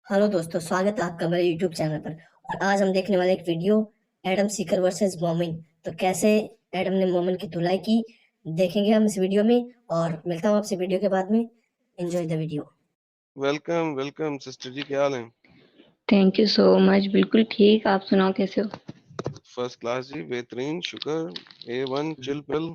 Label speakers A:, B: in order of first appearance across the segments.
A: Hello दोस्तों, स्वागत है आपका मेरे यूट्यूब चैनल पर। और आज हम देखने वाले एक वीडियो एडम सीकर वर्सेस मोमिन। तो कैसे एडम ने मोमिन की धुलाई की देखेंगे हम इस वीडियो में। और मिलता हूँ आपसे वीडियो के बाद में। Enjoy the video.
B: Welcome welcome sister ji, क्या हाल है?
C: Thank you so much. बिल्कुल ठीक, आप सुनाओ कैसे हो?
B: फर्स्ट क्लास जी, बेहतरीन, शुक्र, A1 चिल पिल।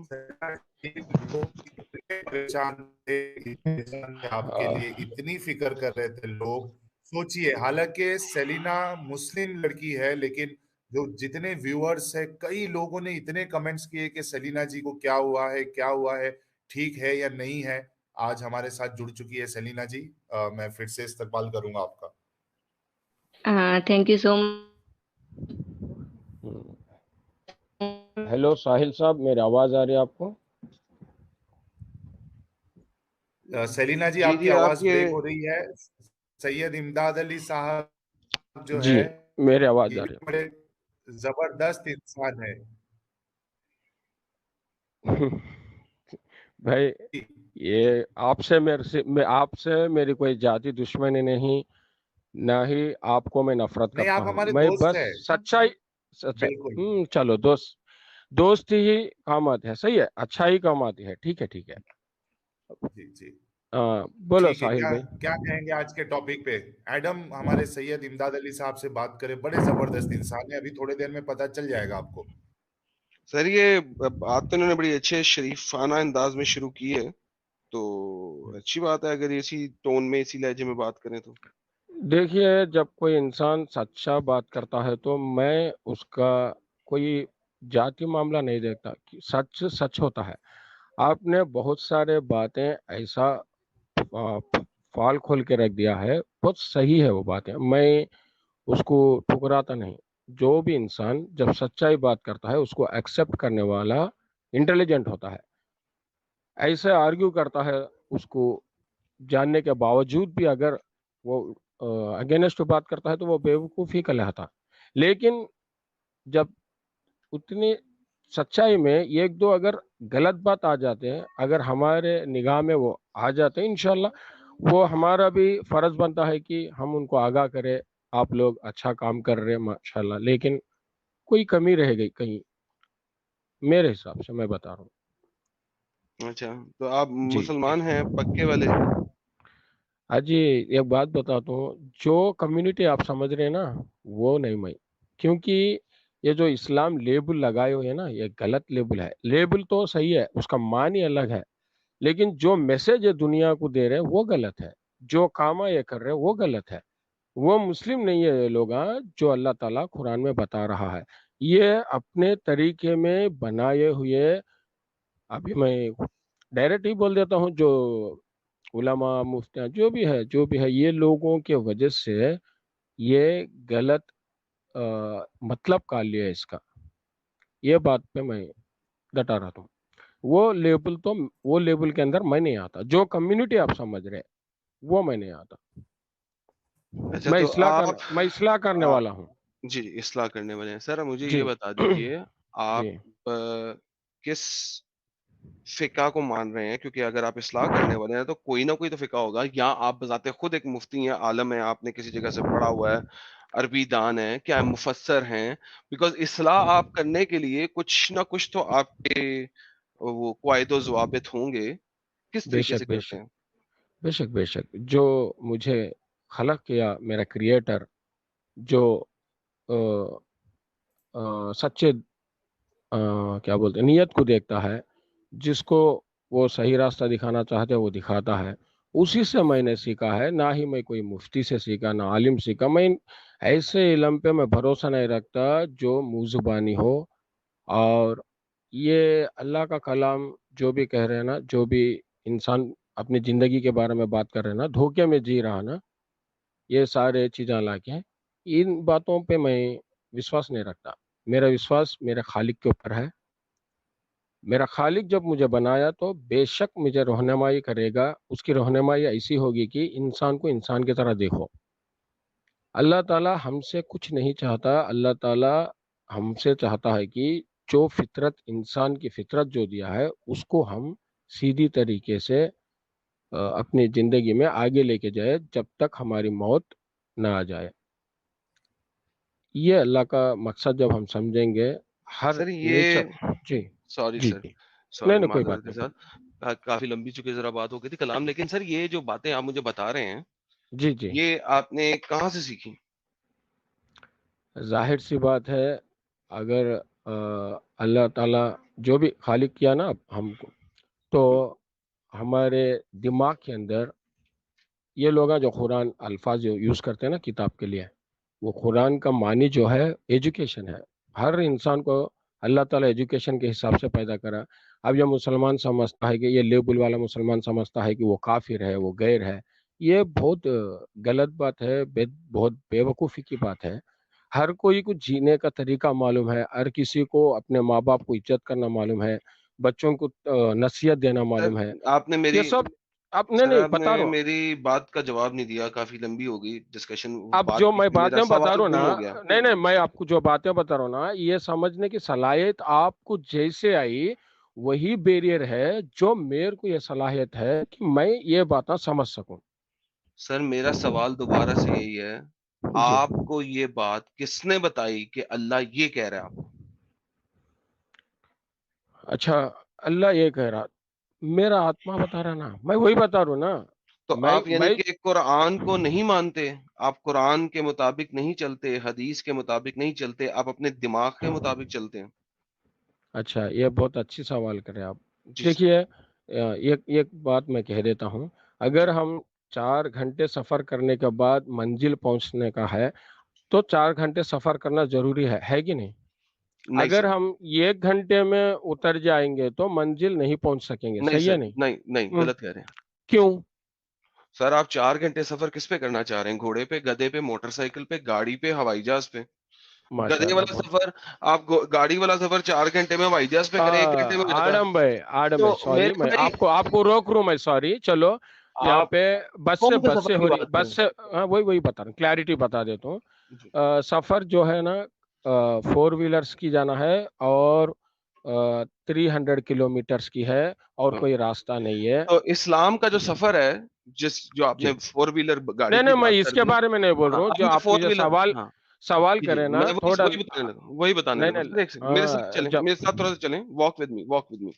D: परेशान थे, इतने परेशान थे आपके लिए, इतनी फिक्र कर रहे थे लोग। सोचिए, हालांकि सेलिना मुस्लिम लड़की है, लेकिन जो जितने व्यूअर्स है, कई लोगों ने इतने कमेंट्स किए कि सेलिना जी को क्या हुआ है, क्या हुआ है, ठीक है या नहीं है। आज हमारे साथ जुड़ चुकी है सेलिना जी। मैं फिर से इस्तकबाल करूंगा आपका।
C: थैंक यू सो
E: हेलो साहिल साहब, मेरी आवाज आ रही है आपको?
D: सेलिना जी,
B: जी
D: आपकी
B: जी,
D: आवाज
B: आपके
D: ब्रेक हो रही है। सैयद इमदाद अली साहब जो
E: जी,
D: है,
E: मेरी आवाज
D: ये
E: आ
D: भी
E: रही
D: बड़े जबरदस्त इंसान है।
E: है। भाई, ये आपसे मेरी कोई जाति दुश्मनी नहीं, ना ही आपको मैं नफरत
D: नहीं,
E: करता
D: आप
E: हूँ।
D: हमारे
E: मैं
D: दोस्त
E: बस
D: है।
E: सच्चाई सच्चाई
D: बिल्कुल।
E: चलो, दोस्ती ही काम आती है, सही है, अच्छा ही काम आती है, ठीक है ठीक है।
D: जी जी।
E: बोलो
D: ठीक है,
E: साहिल
D: क्या
E: भाई।
D: क्या कहेंगे आज के टॉपिक पे? एडम हमारे सैयद इमदाद अली साहब से बात करें, बड़े जबरदस्त इंसान है, अभी थोड़े देर में पता चल जाएगा आपको।
B: सर, ये बात तो इन्होंने बड़ी अच्छे शरीफाना अंदाज में शुरू की है, तो अच्छी बात है अगर इसी टोन में, इसी लहजे में बात करें तो।
E: देखिए, जब कोई इंसान सच्चा बात करता है तो मैं उसका कोई जाति मामला नहीं देखता, कि सच सच होता है। आपने बहुत सारे बातें ऐसा आ, फाल खोल के रख दिया है, बहुत सही है वो बातें, मैं उसको ठुकराता नहीं। जो भी इंसान जब सच्चाई बात करता है उसको एक्सेप्ट करने वाला इंटेलिजेंट होता है। ऐसे आर्ग्यू करता है, उसको जानने के बावजूद भी अगर वो अगेंस्ट बात करता है तो वो बेवकूफ़ी कहलाता। लेकिन जब उतनी सच्चाई में एक दो अगर गलत बात आ जाते हैं, अगर हमारे निगाह में वो आ जाते हैं, इंशाल्लाह वो हमारा भी फर्ज बनता है कि हम उनको आगाह करें, आप लोग अच्छा काम कर रहे हैं माशाल्लाह। लेकिन कोई कमी रह गई कहीं, मेरे हिसाब से मैं बता रहा हूँ।
B: अच्छा, तो आप
E: जी
B: मुसलमान हैं पक्के वाले?
E: हाजी, एक बात बताता हूँ, जो कम्युनिटी आप समझ रहे हैं ना, वो नहीं मैं। क्योंकि ये जो इस्लाम लेबल लगाए हुए हैं ना, ये गलत लेबल है। लेबल तो सही है, उसका मान ही अलग है, लेकिन जो मैसेज ये दुनिया को दे रहे हैं वो गलत है। जो काम ये कर रहे हैं वो गलत है। वो मुस्लिम नहीं है ये लोग, हाँ, जो अल्लाह ताला कुरान में बता रहा है, ये अपने तरीके में बनाए हुए। अभी मैं डायरेक्ट ही बोल देता हूँ, जो उलमा मुफ्तियाँ जो भी है ये लोगों के वजह से ये गलत मतलब का लिया इसका। ये बात पे मैं डटा रहा हूँ। वो लेबल के अंदर मैं नहीं आता। जो कम्युनिटी आप समझ रहे हैं वो मैं नहीं आता।
B: अच्छा, तो आप
E: मैं इसलाह करने
B: आ,
E: वाला हूँ।
B: जी जी, इस्लाह करने वाले हैं। सर, मुझे
E: जी।
B: ये बता दीजिए, आप
E: जी।
B: किस फिका को मान रहे हैं? क्योंकि अगर आप इस्लाह करने वाले हैं तो कोई ना कोई तो फिका होगा, या आप बजाते खुद एक मुफ्ती हैं, आलम है, आपने किसी जगह से पढ़ा हुआ है, अरबी दान है, क्या मुफस्सर हैं? बिकॉज इस्लाह आप करने के लिए कुछ ना कुछ तो आपके वो कायदो ज़वाबित होंगे। किस तरीके
E: बेशक
B: से करते
E: बेशक
B: हैं?
E: बेशक बेशक, जो मुझे खलक किया मेरा क्रिएटर, जो अ, सच्चे क्या बोलते हैं, नियत को देखता है, जिसको वो सही रास्ता दिखाना चाहते हैं वो दिखाता है, उसी से मैंने सीखा है। ना ही मैं कोई मुफ्ती से सीखा, ना आलिम सीखा। मैं ऐसे इल्म पे मैं भरोसा नहीं रखता जो मुँह ज़ुबानी हो। और ये अल्लाह का कलाम जो भी कह रहे हैं ना, जो भी इंसान अपनी ज़िंदगी के बारे में बात कर रहे हैं ना, धोखे में जी रहा ना, ये सारे चीज़ें ला के, इन बातों पे मैं विश्वास नहीं रखता। मेरा विश्वास मेरे खालिक के ऊपर है। मेरा खालिक जब मुझे बनाया तो बेशक मुझे रहनुमाई करेगा। उसकी रहनुमाई ऐसी होगी कि इंसान को इंसान की तरह देखो। अल्लाह ताला हमसे कुछ नहीं चाहता। अल्लाह ताला हमसे चाहता है कि जो फितरत, इंसान की फितरत जो दिया है, उसको हम सीधी तरीके से अपनी ज़िंदगी में आगे लेके जाए, जब तक हमारी मौत نہ آ جائے. یہ اللہ کا مقصد جب ہم سمجھیں گے ہر
B: سر یہ
E: نیچر. جی
B: سوری
E: جی
B: سر
E: جی
B: سوری
E: نہیں نہیں کوئی
B: معذرت
E: بات
B: کے
E: نہیں.
B: ساتھ کافی لمبی چکی ذرا بات ہو گئی تھی کلام، لیکن سر یہ جو باتیں آپ مجھے بتا رہے ہیں
E: جی جی
B: یہ آپ نے کہاں سے سیکھی؟
E: ظاہر سی بات ہے اگر اللہ تعالیٰ جو بھی خالق کیا نا ہم کو، تو ہمارے دماغ کے اندر یہ لوگ ہیں جو قرآن الفاظ یوز کرتے ہیں نا کتاب کے لیے، وہ قرآن کا معنی جو ہے ایجوکیشن ہے. ہر انسان کو اللہ تعالیٰ ایجوکیشن کے حساب سے پیدا کرا. اب یہ مسلمان سمجھتا ہے کہ یہ لیبل والا مسلمان سمجھتا ہے کہ وہ کافر ہے، وہ غیر ہے. یہ بہت غلط بات ہے، بہت بے وقوفی کی بات ہے. ہر کوئی کو جینے کا طریقہ معلوم ہے، ہر کسی کو اپنے ماں باپ کو عزت کرنا معلوم ہے، بچوں کو نصیحت دینا
B: سر
E: معلوم ہے.
B: آپ نے
E: یہ
B: میری
E: سب آپ
B: سر
E: نہیں
B: آپ نے
E: بتا رہا ہوں.
B: میری بات کا جواب نہیں دیا، کافی لمبی ہو گئی ڈسکشن،
E: اب
B: بات
E: جو
B: بیچ
E: میں
B: میں میرا
E: باتیں بتا
B: سوال
E: رہا ہوں
B: گم
E: نا،
B: ہو گیا.
E: نہیں میں آپ کو جو باتیں بتا رہا ہوں نا، یہ سمجھنے کی صلاحیت آپ کو جیسے آئی وہی بیریئر ہے جو میرے کو یہ صلاحیت ہے کہ میں یہ باتیں سمجھ سکوں.
B: سر میرا سوال دوبارہ سے یہی ہے،
E: جی
B: آپ کو یہ بات کس نے بتائی کہ اللہ یہ کہہ رہا ہے آپ کو؟
E: اچھا، اللہ یہ کہہ رہا، میرا آتما بتا رہا نا، میں وہی بتا رہا ہوں نا.
B: تو
E: میں
B: آپ یعنی
E: میں
B: کہ قرآن کو نہیں مانتے، آپ قرآن کے مطابق نہیں چلتے، حدیث کے مطابق نہیں چلتے، آپ اپنے دماغ کے مطابق چلتے ہیں؟
E: اچھا، یہ بہت اچھی سوال کرے آپ.
B: جی سر.
E: دیکھیے ایک بات میں کہہ دیتا ہوں. اگر ہم 4 گھنٹے سفر کرنے کے بعد منزل پہنچنے کا ہے تو 4 گھنٹے سفر کرنا ضروری ہے کہ نہیں؟
B: نہیں
E: اگر
B: سر،
E: ہم 1 گھنٹے میں اتر جائیں گے تو منزل نہیں پہنچ سکیں گے،
B: نہیں
E: صحیح ہے
B: سر،
E: نہیں؟
B: نہیں نہیں،
E: ہم،
B: غلط کہہ رہے ہیں.
E: کیوں؟
B: سر آپ 4 گھنٹے سفر کس پہ کرنا چاہ رہے ہیں؟ گھوڑے پہ، گدھے پہ، موٹر سائیکل پہ، گاڑی پہ، ہوائی جہاز پہ؟
E: ماشاء
B: گدھے
E: اللہ
B: والا
E: بہت.
B: سفر آپ گاڑی والا سفر 4 گھنٹے میں ہوائی جہاز پہ کریں 1 گھنٹے میں ہو جاتا ہے.
E: آڈم
B: تو
E: بھائی سوری،
B: میرے
E: میں
B: بھائی
E: آپ کو روک رہا ہوں. میں سوری. چلو یہاں
B: آپ
E: پہ بس
B: کون سے
E: سے
B: سفر کی
E: ہو رہی،
B: بات
E: بس
B: کریں؟
E: سے وہی بتا رہا ہوں، کلیئرٹی بتا دیتا ہوں.
B: جی.
E: سفر جو ہے نا 4 ویلرس کی جانا ہے اور 300 کلومیٹرس کی ہے اور کوئی راستہ نہیں ہے.
B: تو اسلام کا جو سفر ہے، جو آپ
E: جی
B: نے 4 ویلر گاڑی
E: نہیں
B: کی
E: نہیں، میں
B: بات
E: اس
B: کر
E: کے
B: دی.
E: بارے میں نہیں بول
B: ہاں
E: رہا ہوں.
B: اب
E: جو
B: مجھے
E: آپ
B: فور
E: مجھے
B: ویلر،
E: سوال
B: ہاں
E: سوال
B: جی جی،
E: کرے نا
B: میں
E: تھوڑا.
B: وہی بتانے لگا، وہی بتانے
E: نہیں
B: لگا. سر ایک سیکنڈ میرے ساتھ
E: نہیں،
B: چلیں،
E: جب
B: میرے ساتھ تھوڑا سا چلیں، walk with me, walk with me.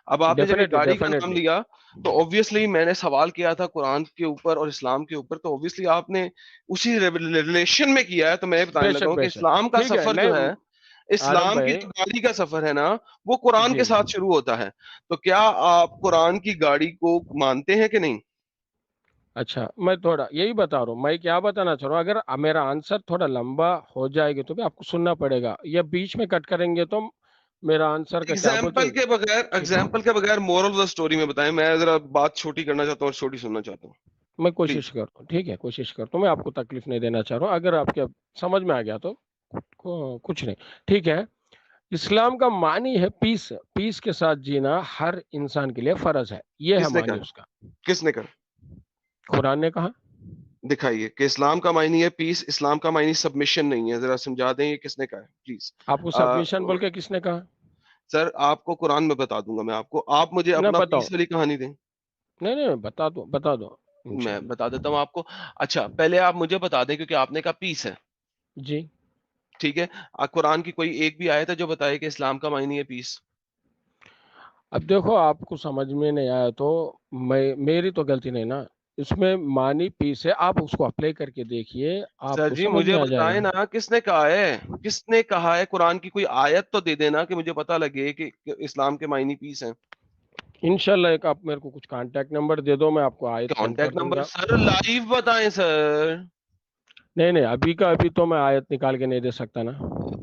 B: اب آپ نے جب یہ
E: ڈیفینیٹلی
B: گاڑی کا نام
E: ڈیفینیٹلی
B: لیا تو obviously میں نے سوال کیا تھا قرآن کے اوپر اور اسلام کے اوپر، تو obviously آپ نے اسی ریلیشن میں کیا ہے. تو میں بتانے
E: بے
B: لگا
E: شک
B: ہوں کہ
E: بے شک
B: اسلام کا
E: ٹھیک ہے.
B: سفر جو ہے،
E: نہیں آدم
B: اسلام کی
E: بھائی،
B: جو گاڑی کا سفر ہے نا، وہ قرآن کے
E: جی
B: ساتھ شروع ہوتا ہے. تو کیا آپ قرآن کی گاڑی کو مانتے ہیں کہ نہیں؟
E: اچھا، میں تھوڑا یہی بتا رہا ہوں. میں کیا بتانا چاہ رہا ہوں، اگر میرا آنسر تھوڑا لمبا ہو جائے گا تو بھی آپ کو سننا پڑے گا، یا بیچ میں کٹ کریں گے تو میرا آنسر کا کیا بولتے.
B: ایگزامپل کے بغیر مورل آف دا اسٹوری میں بتائیں. میں ذرا بات چھوٹی کرنا چاہتا ہوں اور چھوٹی سننا چاہتا ہوں،
E: میں کوشش
B: پلیز.
E: کرتا ہوں، ٹھیک ہے کوشش کرتا ہوں. میں آپ کو تکلیف نہیں دینا چاہ رہا ہوں. اگر آپ کے سمجھ میں آ گیا تو کچھ نہیں، ٹھیک ہے. اسلام کا معنی ہے پیس. پیس کے ساتھ جینا ہر انسان کے لیے فرض ہے، یہ ہے
B: کس نے
E: معنی
B: کہا؟
E: اس کا.
B: کس نے کہا؟
E: قرآن نے کہا.
B: دکھائیے کہ اسلام کا معنی ہے پیس، اسلام کا معنی سبمیشن نہیں ہے. ذرا سمجھا دیں یہ کس نے کہا ہے پلیز.
E: آپ کو سبمیشن بول کے کس نے کہا؟
B: سر آپ کو قرآن میں بتا دوں گا میں آپ کو، آپ مجھے
E: نہ
B: اپنا
E: بتاؤ.
B: پیس والی کہانی دیں.
E: نہیں نہیں، بتا دو بتا دو
B: میں
E: انشاءاللہ.
B: بتا دیتا ہوں آپ کو. اچھا پہلے آپ مجھے بتا دیں، کیونکہ آپ نے کہا پیس ہے،
E: جی
B: ٹھیک ہے. قرآن کی کوئی ایک بھی آیت ہے جو بتائے کہ اسلام کا معنی ہے پیس؟
E: اب دیکھو، آپ کو سمجھ میں نہیں آیا تو میری تو غلطی نہیں نا. اس میں معنی پیس ہے، آپ اس کو اپلائی کر کے دیکھیے، آپ
B: سر
E: کو
B: جی
E: سمجھ
B: مجھے
E: میں آ جائے گا.
B: بتائیں نا کس نے کہا ہے، کس نے کہا ہے؟ قرآن کی کوئی آیت تو دے دینا کہ مجھے پتہ لگے کہ اسلام کے معنی پیس ہیں.
E: انشاءاللہ ایک آپ میرے کو کچھ کانٹیکٹ نمبر دے دو، میں آپ کو آیت سینڈ کر
B: کانٹیکٹ
E: دوں
B: نمبر
E: گا.
B: سر لائیو بتائیں سر.
E: نہیں نہیں، ابھی کا ابھی تو میں آیت نکال کے نہیں دے سکتا نا.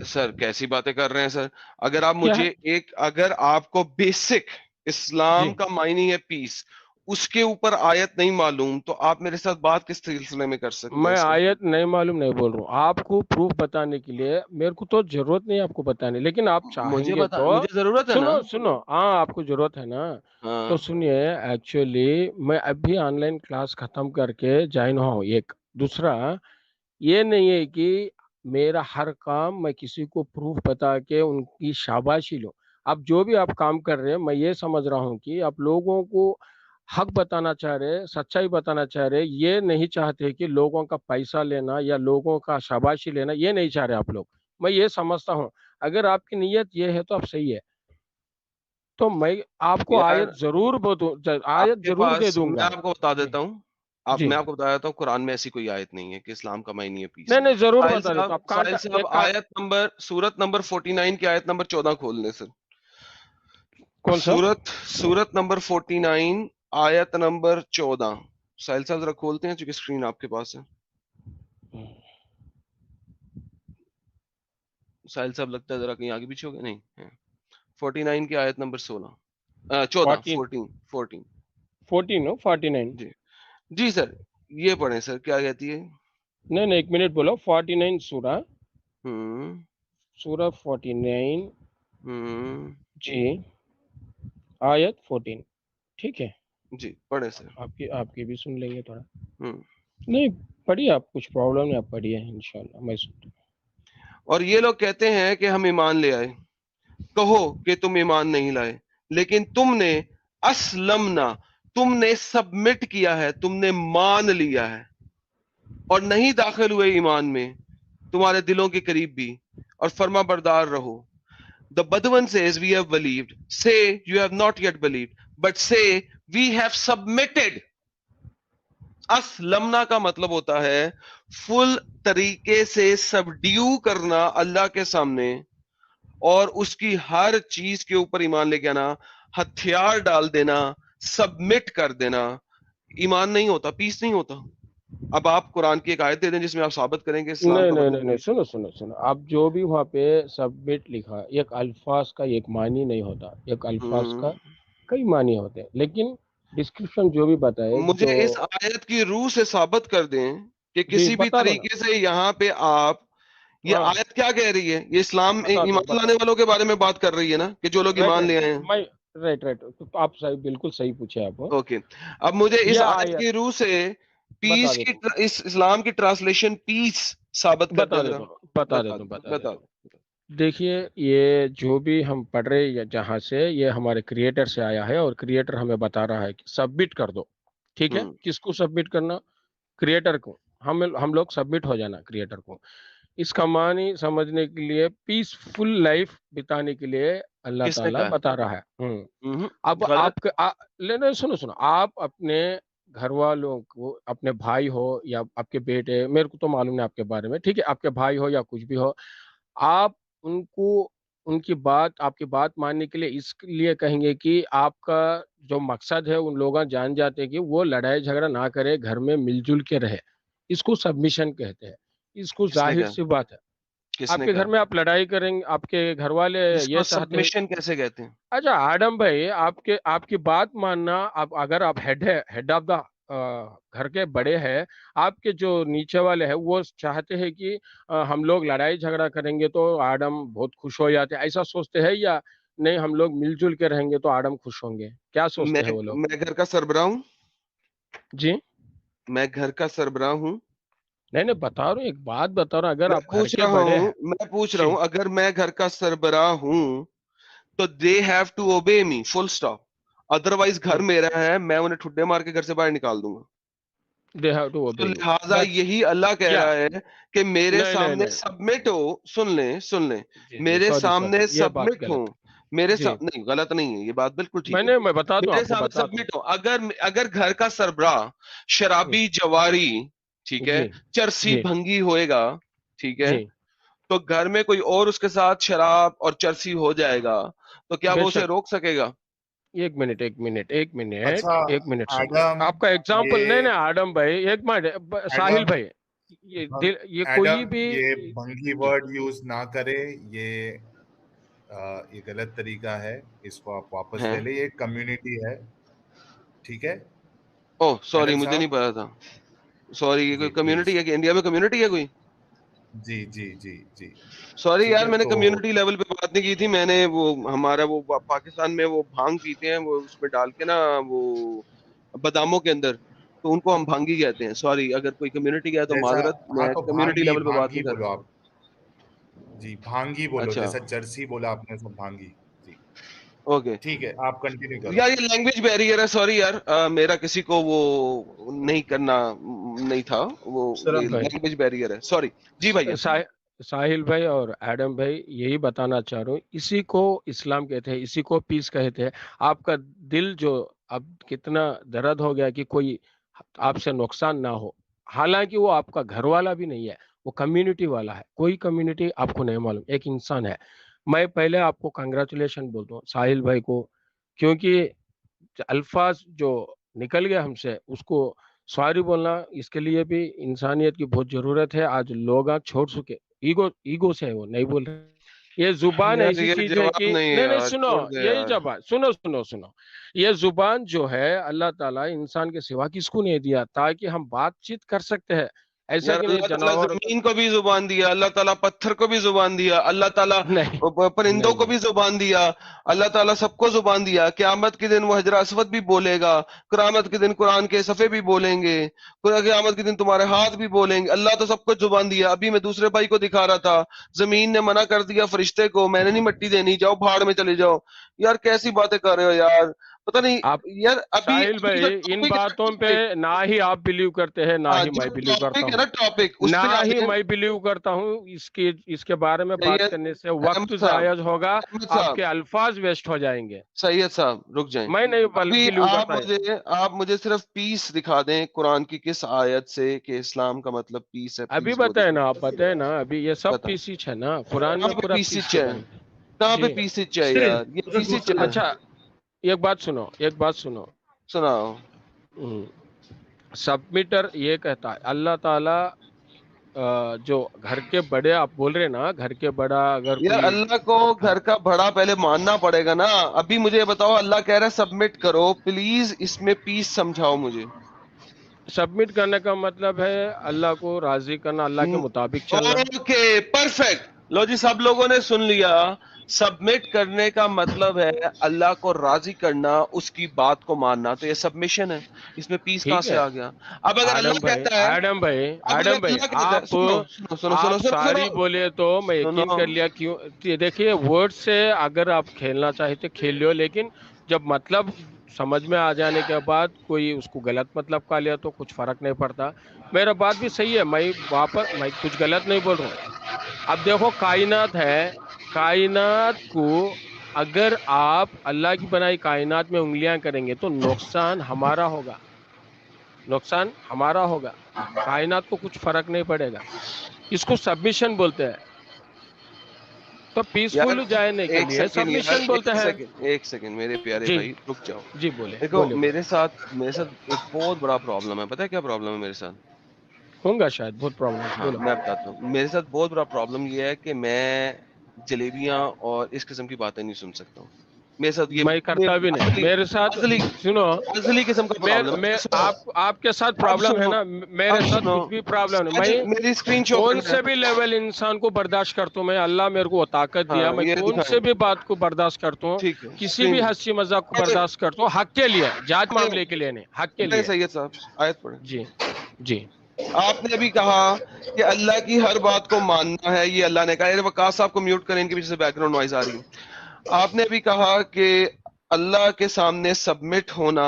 B: سر کیسی باتیں کر رہے ہیں سر؟ اگر آپ
E: کیا؟
B: مجھے اگر آپ کو بیسک
E: جی
B: اسلام کا معنی ہے پیس، اس کے اوپر آیت نہیں معلوم، تو آپ میرے ساتھ بات کس سلسلے میں کر سکتے ہیں
E: میں
B: سر؟
E: آیت نہیں معلوم نہیں بول رہا ہوں، آپ کو پروف بتانے کے لیے. میرے کو تو ضرورت نہیں آپ کو بتانے، لیکن آپ چاہیں گے تو.
B: مجھے ضرورت ہے نا.
E: سنو سنو، ہاں آپ کو ضرورت ہے نا.
B: ہاں
E: تو سنیے، ایکچولی میں ابھی آن لائن کلاس ختم کر کے جوائن ہوا ہوں. ایک دوسرا یہ نہیں ہے کہ میرا ہر کام میں کسی کو پروف بتا کے ان کی شاباشی لوں. اب جو بھی آپ کام کر رہے ہیں، میں یہ سمجھ رہا ہوں کہ آپ لوگوں کو हक बताना चाह रहे, सच्चाई बताना चाह रहे, ये नहीं चाहते कि लोगों का पैसा लेना या लोगों का शाबाशी लेना, ये नहीं चाह रहे आप लोग। मैं ये समझता हूँ, अगर आपकी नीयत ये है तो आप सही है, तो मैं आपको आयत
B: यार
E: जरूर आयत
B: आपके
E: जरूर दे
B: पास मैं
E: दूंगा।
B: आपको बता
E: जी
B: देता हूँ, आप
E: जी,
B: मैं आपको बता देता हूँ, कुरान में ऐसी कोई आयत नहीं है कि इस्लाम का मायने है पीस।
E: नहीं नहीं, जरूर
B: साहिल
E: बता देता हूँ।
B: साहब,
E: आप कांटा
B: साहिल साहब
E: एक का,
B: आयत नंबर, सूरत नंबर 49 की आयत नंबर 14 खोल लें सर।
E: कौन सा?
B: सूरत नंबर 49 आयत नंबर 14। साहिल साहब जरा खोलते हैं, चूंकि स्क्रीन आपके पास है। साहिल साहब लगता है जरा कहीं आगे पीछे हो गए, नहीं है। 49 की आयत नंबर 14
E: 14
B: 14
E: 14 हो 49?
B: जी जी सर, ये पढ़ें सर, क्या कहती है?
E: नहीं नहीं, एक मिनट बोलो। 49 सूरा,
B: हम्म
E: सूरा 49
B: हम्म
E: जी, आयत 14, ठीक है।
B: जी पढ़े सर।
E: आपकी भी सुन लेंगे थोड़ा।
B: हम्म
E: नहीं, पढ़िए आप, कुछ प्रॉब्लम नहीं, आप पढ़िए, इंशाल्लाह मैं सुनता हूँ।
B: और ये लोग कहते हैं कि हम ईमान ले आए, कहो कि तुम ईमान नहीं लाए, लेकिन तुमने असलमना, तुमने सबमिट किया है, तुमने मान लिया है, और नहीं दाखिल हुए ईमान में तुम्हारे दिलों के करीब भी, और फर्मा बरदार रहो। The Badwan says, we have believed. Say, you have not yet believed. But say, we have submitted. असलमना का मतलब होता है फुल तरीके से सबड्यू करना अल्लाह के सामने, और उसकी हर चीज के ऊपर ईमान लेके आना, हथियार डाल देना, सबमिट कर देना। ईमान नहीं होता, पीस नहीं होता। अब आप कुरान की एक आयत दे दें जिसमें आप साबित करेंगे इस्लाम
E: नहीं
B: का
E: नहीं
B: मतलब
E: नहीं नहीं,
B: पीस है।
E: सुनो सुनो सुनो, आप जो भी वहाँ पे सबमिट लिखा, एक अल्फाज का एक मानी नहीं होता, एक अल्फाज का
B: हम्म,
E: कई मानी होते हैं, लेकिन डिस्क्रिप्शन जो भी बताए,
B: मुझे
E: जो
B: इस आयत की रूह से साबित कर दें कि
E: जी
B: किसी भी
E: बता दो ना।
B: तरीके से यहाँ पे आप, ये
E: हाँ,
B: आयत क्या कह रही है? ये इस्लाम
E: बता दो
B: ईमान लाने वालों के बारे में बात कर रही है ना, कि जो लोग
E: राइट
B: ईमान
E: राइट,
B: ले आए हैं।
E: मैं राइट राइट, तो आप सही, बिल्कुल सही पूछे आप।
B: ओके, अब मुझे इस
E: यह
B: आयत
E: आयत
B: की रूह से
E: बता
B: पीस की,
E: देता हूँ,
B: इस इस्लाम की ट्रांसलेशन पीस साबित कर दे
E: बता
B: जरा।
E: देता हूँ, बता
B: बता
E: देता हूँ,
B: दो,
E: बता
B: बता
E: देता हूँ।
B: दो।
E: देखिए, ये जो भी हम पढ़ रहे हैं, जहाँ से, ये हमारे क्रिएटर से आया है, और क्रिएटर हमें बता रहा है कि सबमिट कर दो। ठीक है,
B: हम्म
E: किसको सबमिट करना? क्रिएटर को। हम लोग सबमिट हो जाना क्रिएटर को। इसका मानी समझने के लिए, पीसफुल लाइफ बिताने के लिए अल्लाह
B: किसने
E: ताला
B: कहा?
E: बता रहा है। अब
B: गलत।
E: आपके लेना, सुनो सुनो, आप अपने घर वालों को, अपने भाई हो या आपके बेटे, मेरे को तो मालूम नहीं आपके बारे में, ठीक है, आपके भाई हो या कुछ भी हो, आप उनको, उनकी बात, आपकी बात मानने के लिए इसलिए कहेंगे कि आपका जो मकसद है, उन लोग जान जाते हैं कि वो लड़ाई झगड़ा ना करे, घर में मिलजुल के रहे। इसको सबमिशन कहते हैं। इसको
B: किसने
E: जाहिर
B: कहा?
E: सी बात है,
B: किसने
E: आपके घर
B: कहा?
E: में आप लड़ाई करेंगे, आपके घर वाले
B: इसको
E: ये चाहते हैं।
B: सबमिशन कैसे कहते हैं?
E: अच्छा आडम भाई, आपकी बात मानना, आप अगर आप हेड ऑफ द घर के बड़े हैं, आपके जो नीचे वाले हैं वो चाहते हैं कि हम लोग लड़ाई झगड़ा करेंगे तो आडम बहुत खुश हो जाते हैं, ऐसा सोचते हैं, या नहीं हम लोग मिलजुल के रहेंगे तो आडम खुश होंगे, क्या सोचते हैं
B: मैं
E: वो लोग?
B: मैं घर का सरबराह हूँ।
E: जी,
B: मैं घर का सरबराह हूँ।
E: नहीं नहीं, बता रहा हूँ, एक बात बता रहा हूँ, अगर
B: मैं
E: आप घर
B: पूछ
E: के
B: रहा
E: बड़े
B: हूँ
E: हैं।
B: मैं पूछ रहा
E: जी,
B: हूँ अगर मैं घर का सरबराह हूँ तो they have to obey me, full stop. Otherwise घर मेरा है, मैं उन्हें ठुड्डे मार के घर से बाहर निकाल दूंगा।
E: दे हैव टू
B: तो
E: ओबे यू,
B: लिहाजा
E: दैट्स,
B: यही अल्लाह कह
E: या
B: रहा है कि मेरे
E: नहीं नहीं
B: सामने
E: नहीं,
B: सबमिट हो। सुन ले,
E: जी जी,
B: मेरे
E: सॉरी
B: सामने
E: सॉरी, ये बात
B: सबमिट हो।
E: गलत
B: मेरे
E: है। जी,
B: सामने नहीं, गलत नहीं है, ये बात बिल्कुल ठीक है।
E: मैं बताता हूँ,
B: मेरे
E: आपको
B: सामने
E: बताता हूँ।
B: सबमिट हो। अगर अगर घर का सरबराह शराबी जवारी, ठीक है,
E: जी
B: चरसी
E: जी
B: भंगी होएगा, ठीक है,
E: जी,
B: तो घर में कोई और उसके साथ शराब और चरसी हो जाएगा, तो क्या वो उसे
E: बेशक।
B: रोक सकेगा?
E: एक मिनट एक मिनट एक
D: अच्छा
E: मिनट एक मिनट सुनो,
D: एडम,
E: आपका
D: ये
E: एग्जांपल, नहीं नहीं आडम भाई, एक मिनट, साहिल
D: एडम
E: भाई, ये कोई
D: एडम
E: भी।
D: ये भंगी
E: जी,
D: वर्ड यूज ना करे। ये ये गलत तरीका है। इसको आप वापस
B: है?
D: ले ले। ये कम्युनिटी है, ठीक है
B: ओह सॉरी,
D: एडम
B: मुझे नहीं
D: साहब?
B: पता था। सॉरी, ये कोई
D: जी
B: कम्युनिटी
D: प्लीज।
B: है कि इंडिया में कम्युनिटी है कोई?
D: जी जी जी जी।
B: सॉरी
D: ठीक
B: यार,
D: है
B: मैंने
D: तो
B: कम्युनिटी लेवल पे बात नहीं की थी। मैंने वो हमारा वो पाकिस्तान में वो भांग पीते हैं, वो उसमें डाल के ना, वो बादामों के अंदर, तो उनको हम भांगी कहते हैं। सॉरी, अगर कोई कम्युनिटी है तो
D: जैसा,
B: माजरत,
D: हाँ
B: मैं
D: तो
B: कम्युनिटी
D: भांगी
B: लेवल पे बात
D: भांगी
B: नहीं कर
D: बोलो
B: रहा।
D: आप। जी भांगी बोलो,
B: अच्छा,
D: जैसा चरसी बोला आपने, सब भांगी। जी
B: اوکے
D: ٹھیک ہے آپ کنٹینیو کرو.
B: یار یہ لینگویج بیریئر ہے, سوری یار, میرا کسی کو وہ نہیں کرنا نہیں تھا, وہ
E: بھائی
B: لینگویج بیریئر ہے, سوری. جی بھائی.
E: ساحل بھائی اور ایڈم بھائی یہی بتانا چاہ رہا ہوں, اسی کو اسلام کہتے ہیں, اسی کو پیس کہتے ہیں. آپ کا دل جو اب کتنا درد ہو گیا کہ کوئی آپ سے نقصان نہ ہو, حالانکہ وہ آپ کا گھر والا بھی نہیں ہے, وہ کمیونٹی والا ہے. کوئی کمیونٹی آپ کو نہیں معلوم, ایک انسان ہے. میں پہلے آپ کو کنگریچولیشن بولتا ہوں ساحل بھائی کو, کیونکہ الفاظ جو نکل گیا ہم سے اس کو سوری بولنا, اس کے لیے بھی انسانیت کی بہت ضرورت ہے. آج لوگ چھوڑ چکے, ایگو سے وہ نہیں بول رہے. یہ زبان
B: یار
E: ایسی
B: یہ
E: چیز ہے
B: جواب
E: کہ
B: نہیں ہے
E: نہیں
B: یار,
E: سنو,
B: چھوڑ دے
E: یہی
B: یار.
E: زبان سنو, یہ زبان جو ہے اللہ تعالیٰ انسان کے سوا کس کو نہیں دیا, تاکہ ہم بات چیت کر سکتے ہیں. ایسا
B: یار
E: کہ نہیں
B: اللہ تعالیٰ
E: جناور
B: زمین کو بھی زبان دیا, اللہ تعالیٰ پتھر کو بھی زبان دیا, اللہ تعالیٰ
E: نہیں
B: پرندوں کو بھی زبان دیا, اللہ تعالیٰ سب کو زبان دیا. قیامت کے دن وہ حجر اسود بھی بولے گا, قیامت کے دن قرآن کے صفحے بھی بولیں گے, قیامت کے دن تمہارے ہاتھ بھی بولیں گے. اللہ تو سب کو زبان دیا. ابھی میں دوسرے بھائی کو دکھا رہا تھا, زمین نے منع کر دیا فرشتے کو, میں نے نہیں مٹی دینی, جاؤ بھاڑ میں چلے جاؤ. یار کیسی باتیں کر رہے ہو یار, پتہ نہیں
E: آپ
B: یار. ابھی
E: ساحل بھائی ان باتوں پہ نہ ہی آپ بلیو کرتے ہیں, نہ ہی میں بلیو کرتا
B: ٹاپک ہے
E: ہوں,
B: نا, ٹاپک اس
E: نہ
B: پہ آ
E: ہی
B: جائیں.
E: میں بلیو کرتا ہوں. اس کے بارے میں بات
B: سید
E: کرنے سے وقت
B: احمد صاحب,
E: ضائع ہوگا,
B: احمد
E: آپ
B: صاحب,
E: کے الفاظ ویسٹ ہو جائیں گے.
B: سید صاحب رک جائیں.
E: میں نہیں
B: ابھی
E: بلیو کرتا ہے.
B: آپ مجھے صرف پیس دکھا دیں قرآن کی کس آیت سے کہ اسلام کا مطلب پیس ہے,
E: ابھی
B: پلیز وہ
E: بتائے نا,
B: دکھائیں.
E: آپ بتائے نا, ابھی یہ سب
B: بتائیں
E: پیسیچ ہے نا, قرآن
B: کہاں
E: میں
B: پہ
E: پورا
B: پیس
E: پیس
B: ہے,
E: بنے.
B: کہاں پہ
E: جی
B: پیس ہے یار, یہ پیس ہے.
E: اچھا, ایک بات سنو.
B: سناؤ.
E: سبمیٹر یہ کہتا ہے اللہ تعالیٰ جو گھر کے بڑے آپ بول رہے نا, گھر کے بڑا اگر
B: یار
E: کوئی
B: اللہ کو گھر کا بڑا پہلے ماننا پڑے گا نا. ابھی مجھے یہ بتاؤ, اللہ کہہ رہا ہے سبمٹ کرو, پلیز اس میں پیس سمجھاؤ مجھے.
E: سبمٹ کرنے کا مطلب ہے اللہ کو راضی کرنا, اللہ کے مطابق چلنا.
B: اوکے پرفیکٹ, لو جی سب لوگوں نے سن لیا. سبمٹ کرنے کا مطلب ہے اللہ کو راضی کرنا, اس کی بات کو ماننا. تو یہ سبمیشن ہے, اس میں پیس کہاں
E: ٹھیک
B: سے
E: ہے
B: آ گیا؟ اب اگر اللہ کہتا ہے,
E: ایڈم
B: اب اگر
E: بھائی
B: اللہ کہتا ہے,
E: آپ
B: سنو سنو سنو سنو
E: آپ
B: سنو
E: ساری
B: سنو
E: بولے تو میں یقین
B: سنو.
E: کر لیا. کیوں دیکھیے, ورڈ سے اگر آپ کھیلنا چاہتے کھیل لو, لیکن جب مطلب سمجھ میں آ جانے کے بعد کوئی اس کو غلط مطلب کا لیا تو کچھ فرق نہیں پڑتا. میرا بات بھی صحیح ہے, میں کچھ غلط نہیں بول رہا ہوں. اب دیکھو کائنات ہے, کائنات کو اگر آپ اللہ کی بنائی کائنات میں انگلیاں کریں گے تو نقصان ہمارا ہوگا, کائنات کو کچھ فرق نہیں پڑے گا. اس کو سبمیشن بولتے ہیں. تو
B: یار
E: پیسفل جانے کے
B: ایک
E: لیے
B: سیکنڈ یار,
E: سبمیشن بولتے ہیں.
B: ایک سیکنڈ میرے پیارے
E: جی
B: بھائی رک جاؤ.
E: جی بولے
B: دیکھو
E: بولے
B: میرے ساتھ ایک بہت بڑا پرابلم ہے. پتہ ہے کیا پرابلم ہے میرے ساتھ؟
E: ہوں گا شاید بہت پرابلم.
B: ہاں
E: بولو.
B: میں بتاتا ہوں. میرے ساتھ بہت بڑا پرابلم یہ ہے کہ میں جلیبیاں اور اس قسم کی باتیں نہیں سن سکتا ہوں. میرے ساتھ یہ
E: میں کرتا بھی نہیں. میرے ساتھ سنو,
B: ازلی قسم کا پرابلم ہے.
E: آپ کے ساتھ
B: اب
E: پرابلم ہے
B: سنو,
E: نا, میرے
B: اب
E: ساتھ
B: سنو,
E: کچھ بھی پرابلم نہیں. میں
B: میری اسکرین شو
E: کون سے بھی لیول انسان کو برداشت کرتا ہوں, میں اللہ میرے کو طاقت دیا,
B: ہاں
E: میں
B: یہ
E: کون
B: دکھائیں,
E: سے بھی بات کو برداشت کرتا ہوں,
B: ٹھیک ہے.
E: کسی بھی ہنسی مذاق کو برداشت کرتا ہوں, حق کے لیے, جات معاملے کے لیے نہیں, حق کے لیے.
B: سید صاحب آیت پڑھیں.
E: جی جی
B: آپ نے ابھی کہا کہ اللہ کی ہر بات کو ماننا ہے, یہ اللہ نے کہا. وقاص صاحب کو میوٹ کریں, ان کے پیچھے سے بیک گراؤنڈ نوائز آ رہی ہے. آپ نے ابھی کہا کہ اللہ کے سامنے سبمٹ ہونا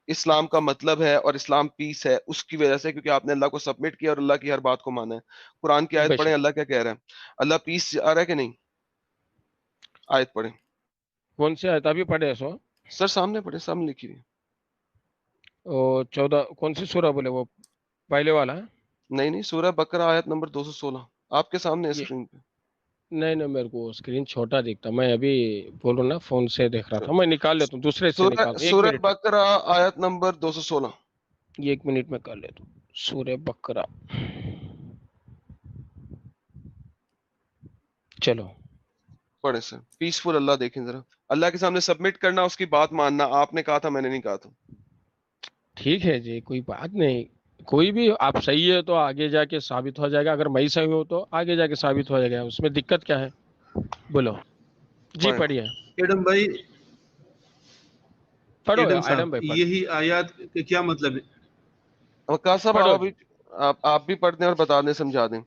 B: اسلام کا مطلب ہے, اور اسلام پیس ہے اس کی وجہ سے, کیونکہ آپ نے اللہ کو سبمٹ کیا اور اللہ کی ہر بات کو مانا ہے. قرآن کی آیت
E: بے
B: پڑھیں,
E: شک.
B: اللہ کیا کہہ رہا ہے؟ اللہ پیس آ رہا ہے کہ نہیں؟ آیت پڑھیں
E: کون سے آیت ابھی پڑھے سو؟
B: سر, سامنے پڑھیں, سامنے لکھی ہوئی.
E: 14 کون سی سورہ بولے, وہ پہلے والا ہے؟
B: نہیں سورہ بقرہ آیت نمبر 216 آپ کے سامنے
E: یہ
B: اسکرین پہ.
E: نہیں میرے کو اسکرین چھوٹا دکھتا, میں ابھی بولوں نا فون سے دیکھ رہا تھا, میں نکال لیتا ہوں, دوسرے سے نکال. ایک
B: سورہ
E: منٹ,
B: بقرہ آیت نمبر 216.
E: 1 منٹ میں کر لیتا ہوں. سورہ بقرہ, چلو
B: پڑھیں سر, پیسفل اللہ دیکھیں ذرا. اللہ کے سامنے سبمٹ کرنا, اس کی بات ماننا. آپ نے کہا تھا, میں نے نہیں کہا تھا.
E: ٹھیک ہے جی, کوئی بات نہیں. کوئی بھی آپ صحیح ہے تو آگے جا کے ثابت ہو جائے گا, اگر میں صحیح ہوں تو آگے جا کے ثابت ہو جائے گا. اس میں دقت کیا ہے, بولو. جی
B: پڑھیں.
E: پڑھیے,
F: ایڈم بھائی,
E: پڑھو
F: ایڈم
E: ایڈم
F: صاحب,
E: بھائی, پڑھو
F: یہی آیات کا کیا مطلب ہے؟
B: وقاص صاحب
E: پڑھو
B: آپ
E: جی.
B: ابھی آپ بھی پڑھ دیں اور بتا دیں, سمجھا دیں.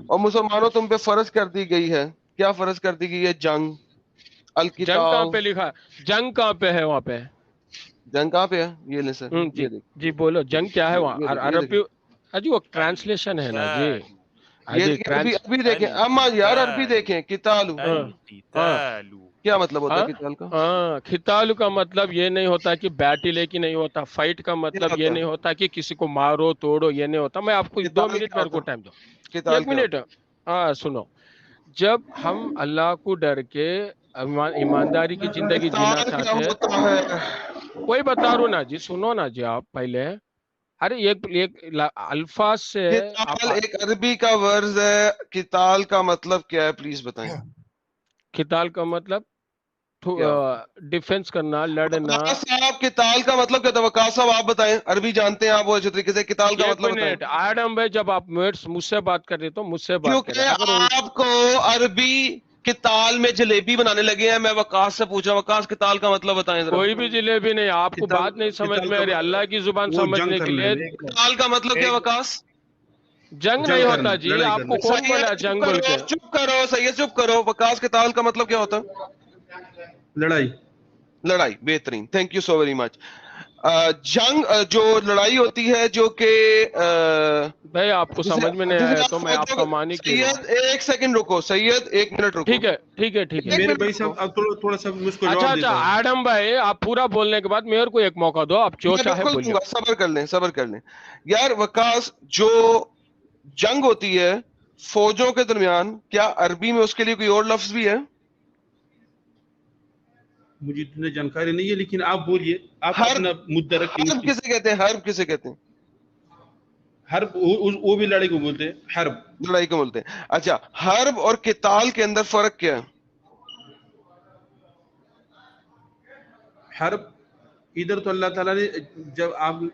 B: اور مسلمانوں تم پہ فرض کر دی گئی ہے, کیا فرض کر دی گئی ہے؟ جنگ.
E: जंग कहाँ
B: अलकिताल
E: पे लिखा है? जंग कहाँ पे है वहाँ पे?
B: जंग कहाँ पे है? ये ले सर,
E: जी
B: ये देख,
E: जी बोलो, जंग क्या है वहाँ?
B: ये देख, ये
E: अरबी अजी वो ट्रांसलेशन है ना जी,
B: ये
E: अजी
B: देखिए, अभी अभी देखें अम्मा यार, अरबी देखें, कितालू क्या मतलब होता है किताल का?
E: हाँ, खिताल का मतलब ये नहीं होता कि बैटिल की नहीं होता, फाइट का मतलब
B: होता
E: ये
B: है?
E: नहीं होता कि किसी को मारो तोड़ो, ये नहीं होता। मैं आपको 2
B: किताल
E: मिनट
B: क्या
E: मेरे को
B: होता है?
E: टाइम दो,
B: किताल
E: 1
B: क्या
E: मिनट।
B: होता
E: हाँ सुनो, जब हम अल्लाह को डर के ईमानदारी की
B: है?
E: जिंदगी जीना
B: किताल क्या
E: चाहते हैं,
B: होता है?
E: वही बता रहा हूँ ना जी, सुनो ना जी आप पहले। अरे एक अल्फाज से
B: किताल
E: आप
B: एक अरबी का वर्ड है, किताल का मतलब क्या है, प्लीज बताएं
E: खिताल का मतलब
B: क्या?
E: डिफेंस करना, लड़ना।
B: वकास साहब, किताल का मतलब क्या होता है? वकास साहब आप बताएं, अरबी जानते हैं आप वो अच्छे तरीके से, किताल का
E: 1
B: मतलब बताएं।
E: मिनट आडम भाई, जब आप मुझसे बात कर रहे तो मुझसे बात
B: क्योंकि
E: करें, अगर
B: आपको अरबी किताल में जलेबी बनाने लगे हैं, मैं वकास से पूछा, वकास किताल का मतलब बताएं जरा।
E: कोई भी जिलेबी नहीं, आपको
F: किताल
E: बात नहीं समझ
F: किताल
E: में आ रही,
F: का
E: अल्लाह की जुबान
F: वो जंग
E: समझने के
F: करना
E: लिए।
F: है,
B: किताल का मतलब क्या वकास?
E: जंग नहीं
F: जंग
E: होता
F: करना,
E: जी,
F: लड़ाई
E: आपको
F: करना।
E: कौन बोला
B: सैयद चुप
E: जंग बोल
B: करो,
E: के?
B: चुप करो सैयद, चुप करो। वकास किताल का मतलब क्या होता है?
F: लड़ाई।
B: लड़ाई, बेहतरीन, thank you so very much. जंग जो लड़ाई होती है, जो कि
E: भाई आपको
B: जिसे
E: समझ में नहीं
B: जिसे
E: आया
B: आप
E: तो मैं
B: फौजों
E: आपका मानी क्यों लूं?
B: सैयद एक सेकंड रुको, सैयद 1 मिनट रुको,
E: ठीक है ठीक है ठीक है।
B: 1
F: मेरे
B: मिनट
F: भाई
B: रुको।
F: साहब, अब थोड़ा सा मुझको
E: अच्छा
F: जवाब
E: अच्छा
F: देता है।
E: आडम भाई, आप पूरा बोलने के बाद मेरे को एक मौका दो, आप जो
B: मैं
E: चाहे
B: बिल्कुल
E: बोलिए।
B: दूंगा, सब्र कर लें, सब्र कर लें यार। वकास, जो जंग होती है फौजों के दरमियान, क्या अरबी में उसके लिए कोई और लफ्ज भी है?
F: मुझे इतनी जानकारी नहीं है, लेकिन आप बोलिए, आप
B: हर्ब,
F: अपना मुद्दा रखिए
B: हर्ब
F: उसकी।
B: किसे कहते हैं? हर्ब किसे कहते हैं?
F: हर्ब वो भी लड़ाई को बोलते हैं, हर्ब।
B: लड़ाई को बोलते हैं। अच्छा, हर्ब और किताल के अंदर फर्क क्या है?
F: हर्ब इधर तो अल्लाह ताला ने, जब आप,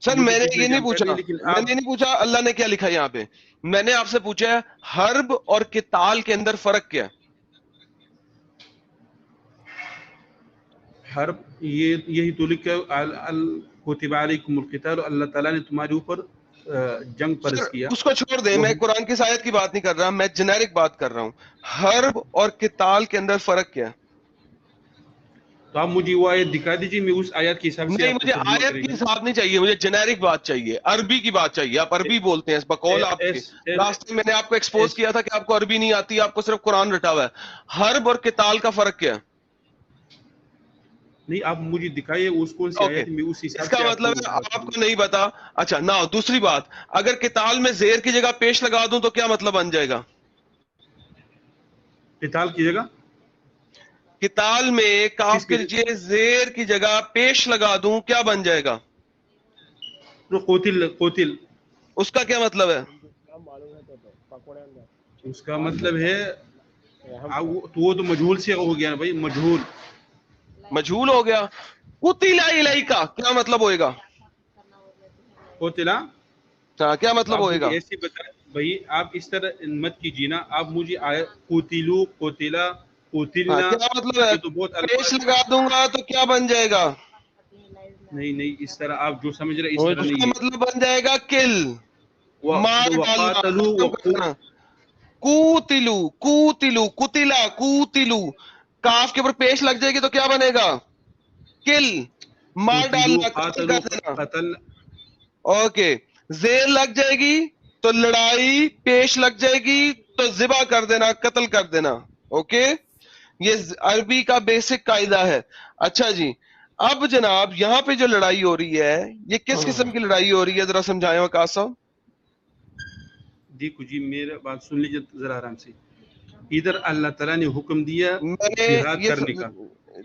B: सर
F: मुझे
B: मैंने
F: इतनी
B: ये नहीं
F: जानकारी
B: पूछा,
F: नहीं, लेकिन
B: मैंने
F: आप,
B: नहीं पूछा अल्लाह ने क्या लिखा है यहाँ पे। मैंने आपसे पूछा है हर्ब और किताल के अंदर फर्क क्या है?
F: हर्ब यही तो लिखा कुतिबा अलैकुमुल क़िताल, अल्लाह ताला ने तुम्हारे ऊपर जंग फर्ज
B: सर
F: किया।
B: उसको छोड़ दें,
F: वो
B: मैं कुरान की आयत की बात नहीं कर रहा, मैं जेनेरिक बात कर रहा हूँ। हर्ब और किताल के अंदर फर्क क्या है?
F: तो आप मुझे वो आयत दिखा दीजिए, मैं उस आयत के हिसाब से
B: नहीं,
F: आपको
B: मुझे
F: तर्जुमा
B: आयत के
F: करेंगे।
B: हिसाब नहीं चाहिए, मुझे जेनेरिक बात चाहिए, अरबी की बात चाहिए। आप अरबी बोलते हैं बकौल आपके। लास्ट टाइम मैंने आपको एक्सपोज किया था कि आपको अरबी नहीं आती, आपको सिर्फ कुरान रटा हुआ है। हर्ब और किताल का फर्क क्या है?
F: नहीं, आप मुझे दिखाइए उस कौन सी
B: ओके,
F: आयत में, उस हिसाब
B: इसका
F: से
B: मतलब है
F: आपको
B: आपको नहीं पता। अच्छा ना, दूसरी बात, अगर किताल में जेर की जगह पेश लगा दूं तो क्या मतलब बन जाएगा?
F: क़िताल की जगह
B: किताल में काफ के
F: किसकी,
B: नीचे जेर की जगह पेश लगा दूं, क्या बन जाएगा?
F: तो कोतिल,
B: उसका क्या मतलब है?
F: उसका मतलब है तो वो तो मजहूल से हो गया ना भाई, मजहूल।
B: मजहूल हो गया। कुतिला इलाई का क्या मतलब होएगा?
F: कोतिला,
B: हाँ, क्या
F: तो
B: मतलब
F: आप
B: होएगा?
F: मुझे ऐसे बताएं भाई, आप इस तरह मत कीजिए ना, आप मुझे आयत कोतिलू, कोतिला,
B: हाँ,
F: कोतिलना,
B: क्या मतलब है?
F: ये तो बहुत
B: पेश
F: अल्फाज।
B: लगा दूंगा तो क्या बन जाएगा?
F: नहीं, इस तरह आप जो समझ रहे हैं, इस
E: वो
F: तरह नहीं
B: उसका
F: है।
B: मतलब बन जाएगा किल, मार डालना,
F: वक़ातलू
B: खत्म करना। कूतिलू, कूतिलू, कुतिला, कूतिलू, काफ के ऊपर पेश लग जाएगी तो क्या बनेगा? किल, मार डालना, कत्ल
F: कातलू
B: कर देना।
F: कतल।
B: ओके, जेर लग जाएगी तो लड़ाई, पेश लग जाएगी तो जिबा कर देना, कत्ल कर देना। ओके, ये अरबी का बेसिक कायदा है। अच्छा जी, अब जनाब यहाँ पे जो लड़ाई हो रही है, ये किस किस्म की लड़ाई हो रही है, जरा समझाएं वकास साहब।
F: देखो जी, मेरा बात सुन लीजिए जरा आराम से। इधर अल्लाह ताला ने हुक्म दिया
B: मैंने
F: जिहाद
B: ये
F: करने का।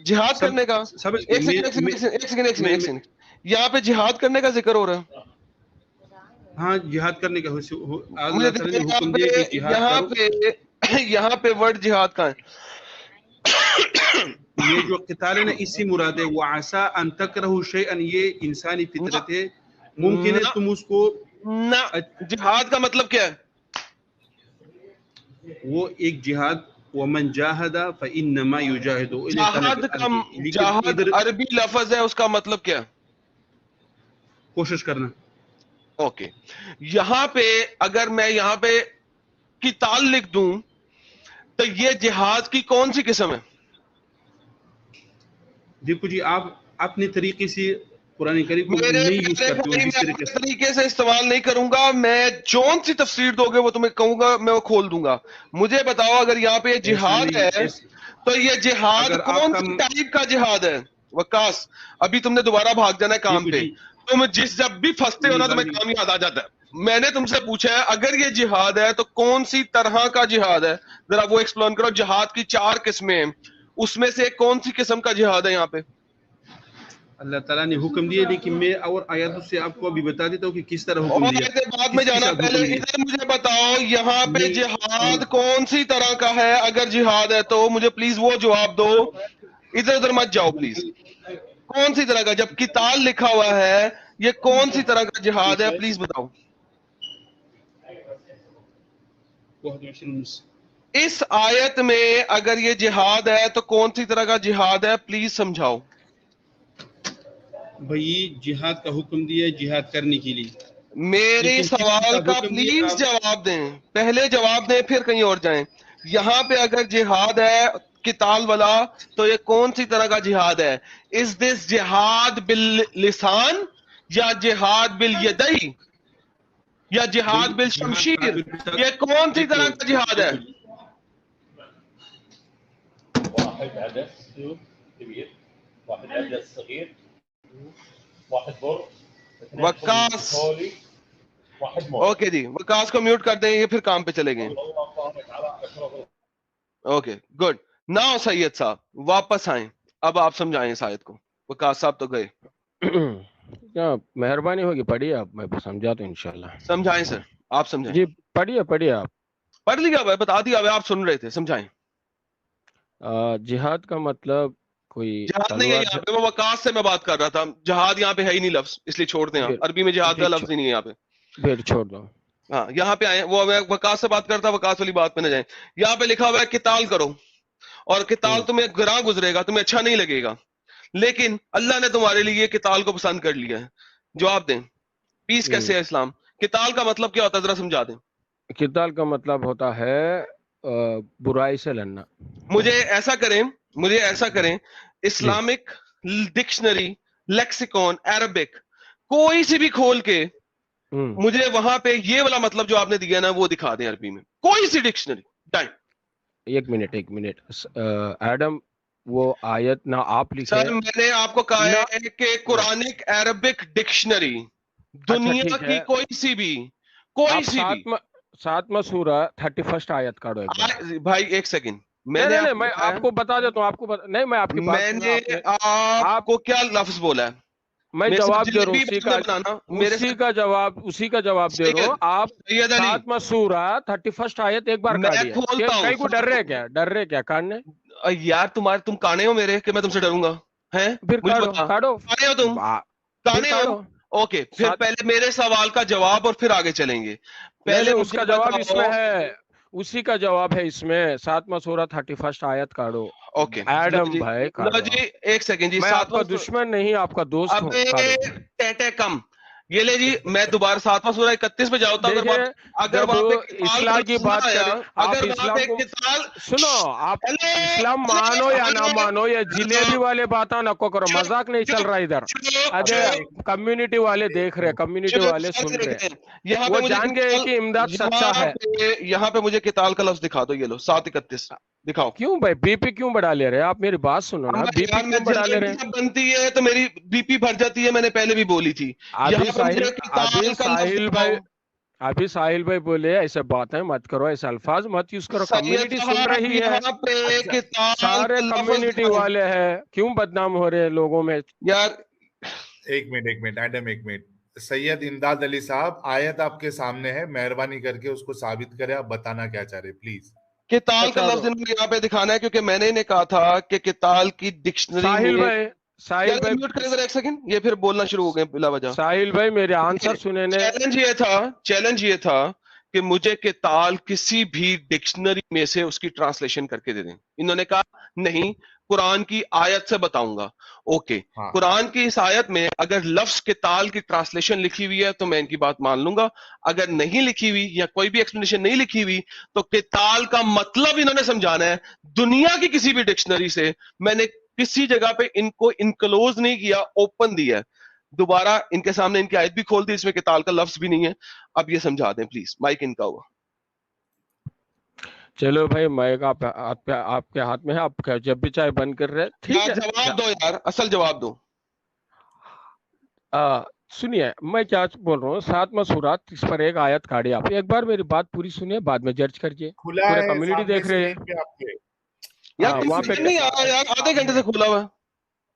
B: जिहाद
F: सब
B: करने का,
F: समझ
B: एक सेकंड एक सेकंड एक सेकंड एक सेकंड एक सेकंड, यहाँ पे जिहाद करने का जिक्र हो रहा है।
F: हाँ, जिहाद करने का
B: मुझे
F: अल्लाह ताला ने
B: दिखाइए यहाँ
F: हुक्म दिया कि
B: पे,
F: जिहाद करो।
B: यहाँ पे वर्ड जिहाद का है।
F: ये जो क़िताल है ना, इससे मुराद है वो आसा अन तकरहु शैअन, ये इंसानी फितरत है, मुमकिन है
B: ना,
F: तुम उसको,
B: ना, जिहाद का मतलब क्या है?
F: वो एक जिहाद, वमन जाहदा फइन्नमा युजाहिदु,
B: जहाद का,
F: लेकिन
B: जहाद
F: इधर
B: अरबी लफ्ज है, उसका मतलब क्या है?
F: कोशिश करना।
B: ओके, यहाँ पे अगर मैं यहाँ पे किताल लिख दूं तो ये जिहाद की कौन सी किस्म है?
F: देखो जी, आप अपने तरीके से कुरान करीम को
B: मेरे
F: नहीं यूज
B: प्यारे
F: करते हो
B: भाई,
F: जिस
B: मैं
F: तरीके
B: अपने
F: से।
B: तरीके से इस्तेमाल नहीं करूंगा, मैं जौन सी तफसीर दोगे वो तुम्हें कहूंगा, मैं वो खोल दूंगा। मुझे बताओ, अगर यहाँ पे
F: ऐसा
B: जिहाद
F: नहीं,
B: है तो ये जिहाद
F: अगर
B: कौन
F: आपका
B: सी टाइप का जिहाद है? वकास, अभी तुमने दोबारा भाग जाना है काम
F: देखो
B: पे।
F: जी,
B: तुम जब भी फंसते हो
F: मेरी
B: ना, तुम्हें
F: बात
B: काम याद आ जाता है। मैंने तुमसे पूछा है, अगर ये जिहाद है तो कौन सी तरह का जिहाद है? जरा वो एक्सप्लेन करो। जिहाद की 4 किस्में हैं, उसमें से कौन सी किस्म का जिहाद है यहाँ पे?
F: अल्लाह ताला ने हुक्म दिया, लेकिन मैं और आयतों से आपको अभी बता देता हूँ कि किस तरह हुक्म
B: और
F: दिया,
B: ऐसे बाद में
F: किसके
B: जाना,
F: साथ
B: पहले
F: हुक्म दिया।
B: इधर मुझे बताओ, यहाँ पे
F: नहीं,
B: जिहाद कौन सी तरह का है? अगर जिहाद है तो मुझे प्लीज वो जवाब दो, इधर उधर मत जाओ प्लीज। कौन सी तरह का? जब किताल लिखा हुआ है, ये कौन सी तरह का जिहाद है? प्लीज बताओ। इस आयत में अगर ये जिहाद है तो कौन सी तरह का जिहाद है? प्लीज समझाओ।
F: भाई जिहाद का हुक्म दिया है जिहाद करने के लिए,
B: मेरे
F: लेकिन किसके
B: सवाल
F: साथ
B: का
F: हुक्म
B: प्लीज
F: दिया आप?
B: जवाब दें, पहले जवाब दें फिर कहीं और जाएं। यहाँ पे अगर जिहाद है किताल वाला, तो ये कौन सी तरह का जिहाद है? इज दिस जिहाद बिल लिसान, या जिहाद बिल यदई, या जिहाद बिल शमशीर? ये कौन सी तरह का जिहाद है?
G: واحد عدس كبير، واحد عدس صغير، واحد بر، اثنين
B: वकास,
G: كولي، واحد موز.
B: ओके जी, वकास को म्यूट कर दें, ये फिर काम पे चले गए।
G: الله بارك على اشرف.
B: Okay good. नाउ सैयद साहब वापस आए, अब आप समझाएं इस आयत को। वकास साहब तो गए,
E: क्या मेहरबानी होगी, पढ़िए आप, मैं समझा तो इंशाल्लाह।
B: समझाएं सर, आप समझाएं।
E: जी पढ़िए आप।
B: पढ़ लिया हुआ है, बता दिया हुआ है, आप सुन रहे थे, समझाएं।
E: जिहाद का मतलब कोई
B: जहाद नहीं है
E: तलवार
B: यहाँ
E: से
B: पे, वो वकास से मैं बात कर रहा था। जहाद यहाँ पे है ही नहीं लफ्ज, इसलिए छोड़ते हैं आप।
E: फिर
B: अरबी में जहाद का
E: फिर
B: लफ्ज ही नहीं है यहाँ पे।
E: फिर छोड़ दो।
B: हाँ, यहाँ पे आए, वो मैं वकास से बात करता, वकास वाली बात पे न जाए। यहाँ पे लिखा हुआ है किताल करो, और किताल तुम्हें गिरा गुजरेगा, तुम्हें अच्छा नहीं लगेगा, लेकिन अल्लाह ने तुम्हारे लिए किताल को पसंद कर लिया है। जवाब दें, पीस कैसे है इस्लाम? किताल का मतलब क्या होता है, जरा समझा दें।
E: किताल का मतलब होता है बुराई से लड़ना।
B: मुझे ऐसा करें, इस्लामिक डिक्शनरी, लेक्सिकॉन, अरबिक, कोई सी भी खोल के मुझे वहां पे ये वाला मतलब जो आपने दिया ना वो दिखा दें अरबी में, कोई सी डिक्शनरी। टाइम।
E: एक मिनट एडम, वो आयत ना आप लिखे।
B: सर मैंने आपको कहा है कि कुरानिक अरबिक डिक्शनरी, दुनिया की कोई सी भी, कोई सी भी।
E: सातवां सूरा 31 आयत काढो एक बार।
B: भाई एक सेकंड,
E: नहीं, मैं आपको बता देता हूँ, नहीं मैं आपकी बात
B: मैंने आपको क्या लफ्ज बोला है?
E: मैं जवाब दे रहा हूँ, उसी का जवाब दे रहा हूँ। आप 7वां सूरा 31 आयत एक बार काढ़िए। कहीं को डर रहे क्या काटने?
B: यार तुम काने हो मेरे कि मैं तुमसे डरूंगा? हैं?
E: फिर काढ़ो
B: काने हो तुम? काने हो? ओके, फिर पहले मेरे सवाल का जवाब और फिर आगे चलेंगे।
E: पहले उसका जवाब इसमें है, उसी का जवाब है इसमें। 7वां सूरा 31 आयत काढ़ो।
B: ओके
E: एडम भाई काढ़ो
B: जी, एक सेकंड जी।
E: मैं आपका दुश्मन नहीं, आपका दोस्त हूँ।
B: टेटे कम, ये ले जी, मैं दोबारा 7वां सूरा 31 पे जाता हूँ। अगर वहां पे
E: इस्लाम की बात करें,
B: अगर वहां पे किताल,
E: सुनो, आप इस्लाम मानो या ना मानो, ये जिलेबी वाले बातें नको करो, मजाक नहीं चल रहा इधर। अरे कम्युनिटी वाले देख रहे, कम्युनिटी वाले सुन रहे, वो जान गए कि इमदाद सच्चा है।
B: यहाँ पे मुझे किताल का लफ्ज दिखा दो, ये लो 7:31 दिखाओ।
E: क्यों भाई बीपी क्यों बढ़ा ले रहे हैं आप? मेरी बात सुनो ना, बीपी क्यों बढ़ा ले रहे हैं?
B: बनती है तो मेरी बीपी भर जाती है, मैंने पहले भी बोली थी।
E: अभी साहिल भाई बोले ऐसे बातें मत करो, ऐसे अल्फाज मत यूज करो, कम्युनिटी सुन रही है, सारे कम्युनिटी वाले हैं, क्यों बदनाम हो रहे हैं लोगों में
B: यार?
D: एक मिनट एडम, एक मिनट। सैयद इमदाद अली साहब, आयत आपके सामने है, मेहरबानी करके उसको साबित करें। आप बताना क्या चाह रहे, प्लीज।
B: किताल का लफ्ज इन्होंने यहाँ पे दिखाना है, क्योंकि मैंने इन्हें कहा था कि किताल की डिक्शनरी
E: साहिल भाई
B: म्यूट करें एक सेकंड, ये फिर बोलना शुरू हो गए बिला वजह।
E: साहिल भाई मेरे आंसर सुने ने।
B: चैलेंज ये था कि मुझे किताल किसी भी डिक्शनरी में से उसकी ट्रांसलेशन करके दे दें। इन्होंने कहा नहीं, कुरान की आयत से बताऊंगा। ओके,
D: हाँ।
B: कुरान की इस आयत में अगर लफ्ज किताल की ट्रांसलेशन लिखी हुई है तो मैं इनकी बात मान लूंगा। अगर नहीं लिखी हुई या कोई भी एक्सप्लेनेशन नहीं लिखी हुई तो किताल का मतलब इन्होंने समझाना है। दुनिया की किसी भी डिक्शनरी से मैंने किसी जगह पे इनको इनक्लोज नहीं किया, ओपन दिया है। दोबारा इनके सामने इनकी आयत भी खोल दी, इसमें किताल का लफ्ज भी नहीं है। अब ये समझा दें प्लीज, माइक इनका हुआ।
E: चलो भाई, माइक आपके हाथ में है, आप जब भी चाहे बंद कर रहे, ठीक
B: यार
E: है।
B: जवाब दो यार, असल जवाब दो।
E: सुनिए, मैं क्या बोल रहा हूँ, 7वां सूरा इस पर एक आयत काढ़ी। आप एक बार मेरी बात पूरी सुनिए, बाद में जज करिए।
D: खुला
E: पूरे
D: है
E: कम्युनिटी
D: सामने
E: देख रहे हैं।
D: स्क्रीन पे आपके।
B: यार
E: वहाँ पे
B: नहीं आ रहा यार, आधे घंटे से खुला हुआ है।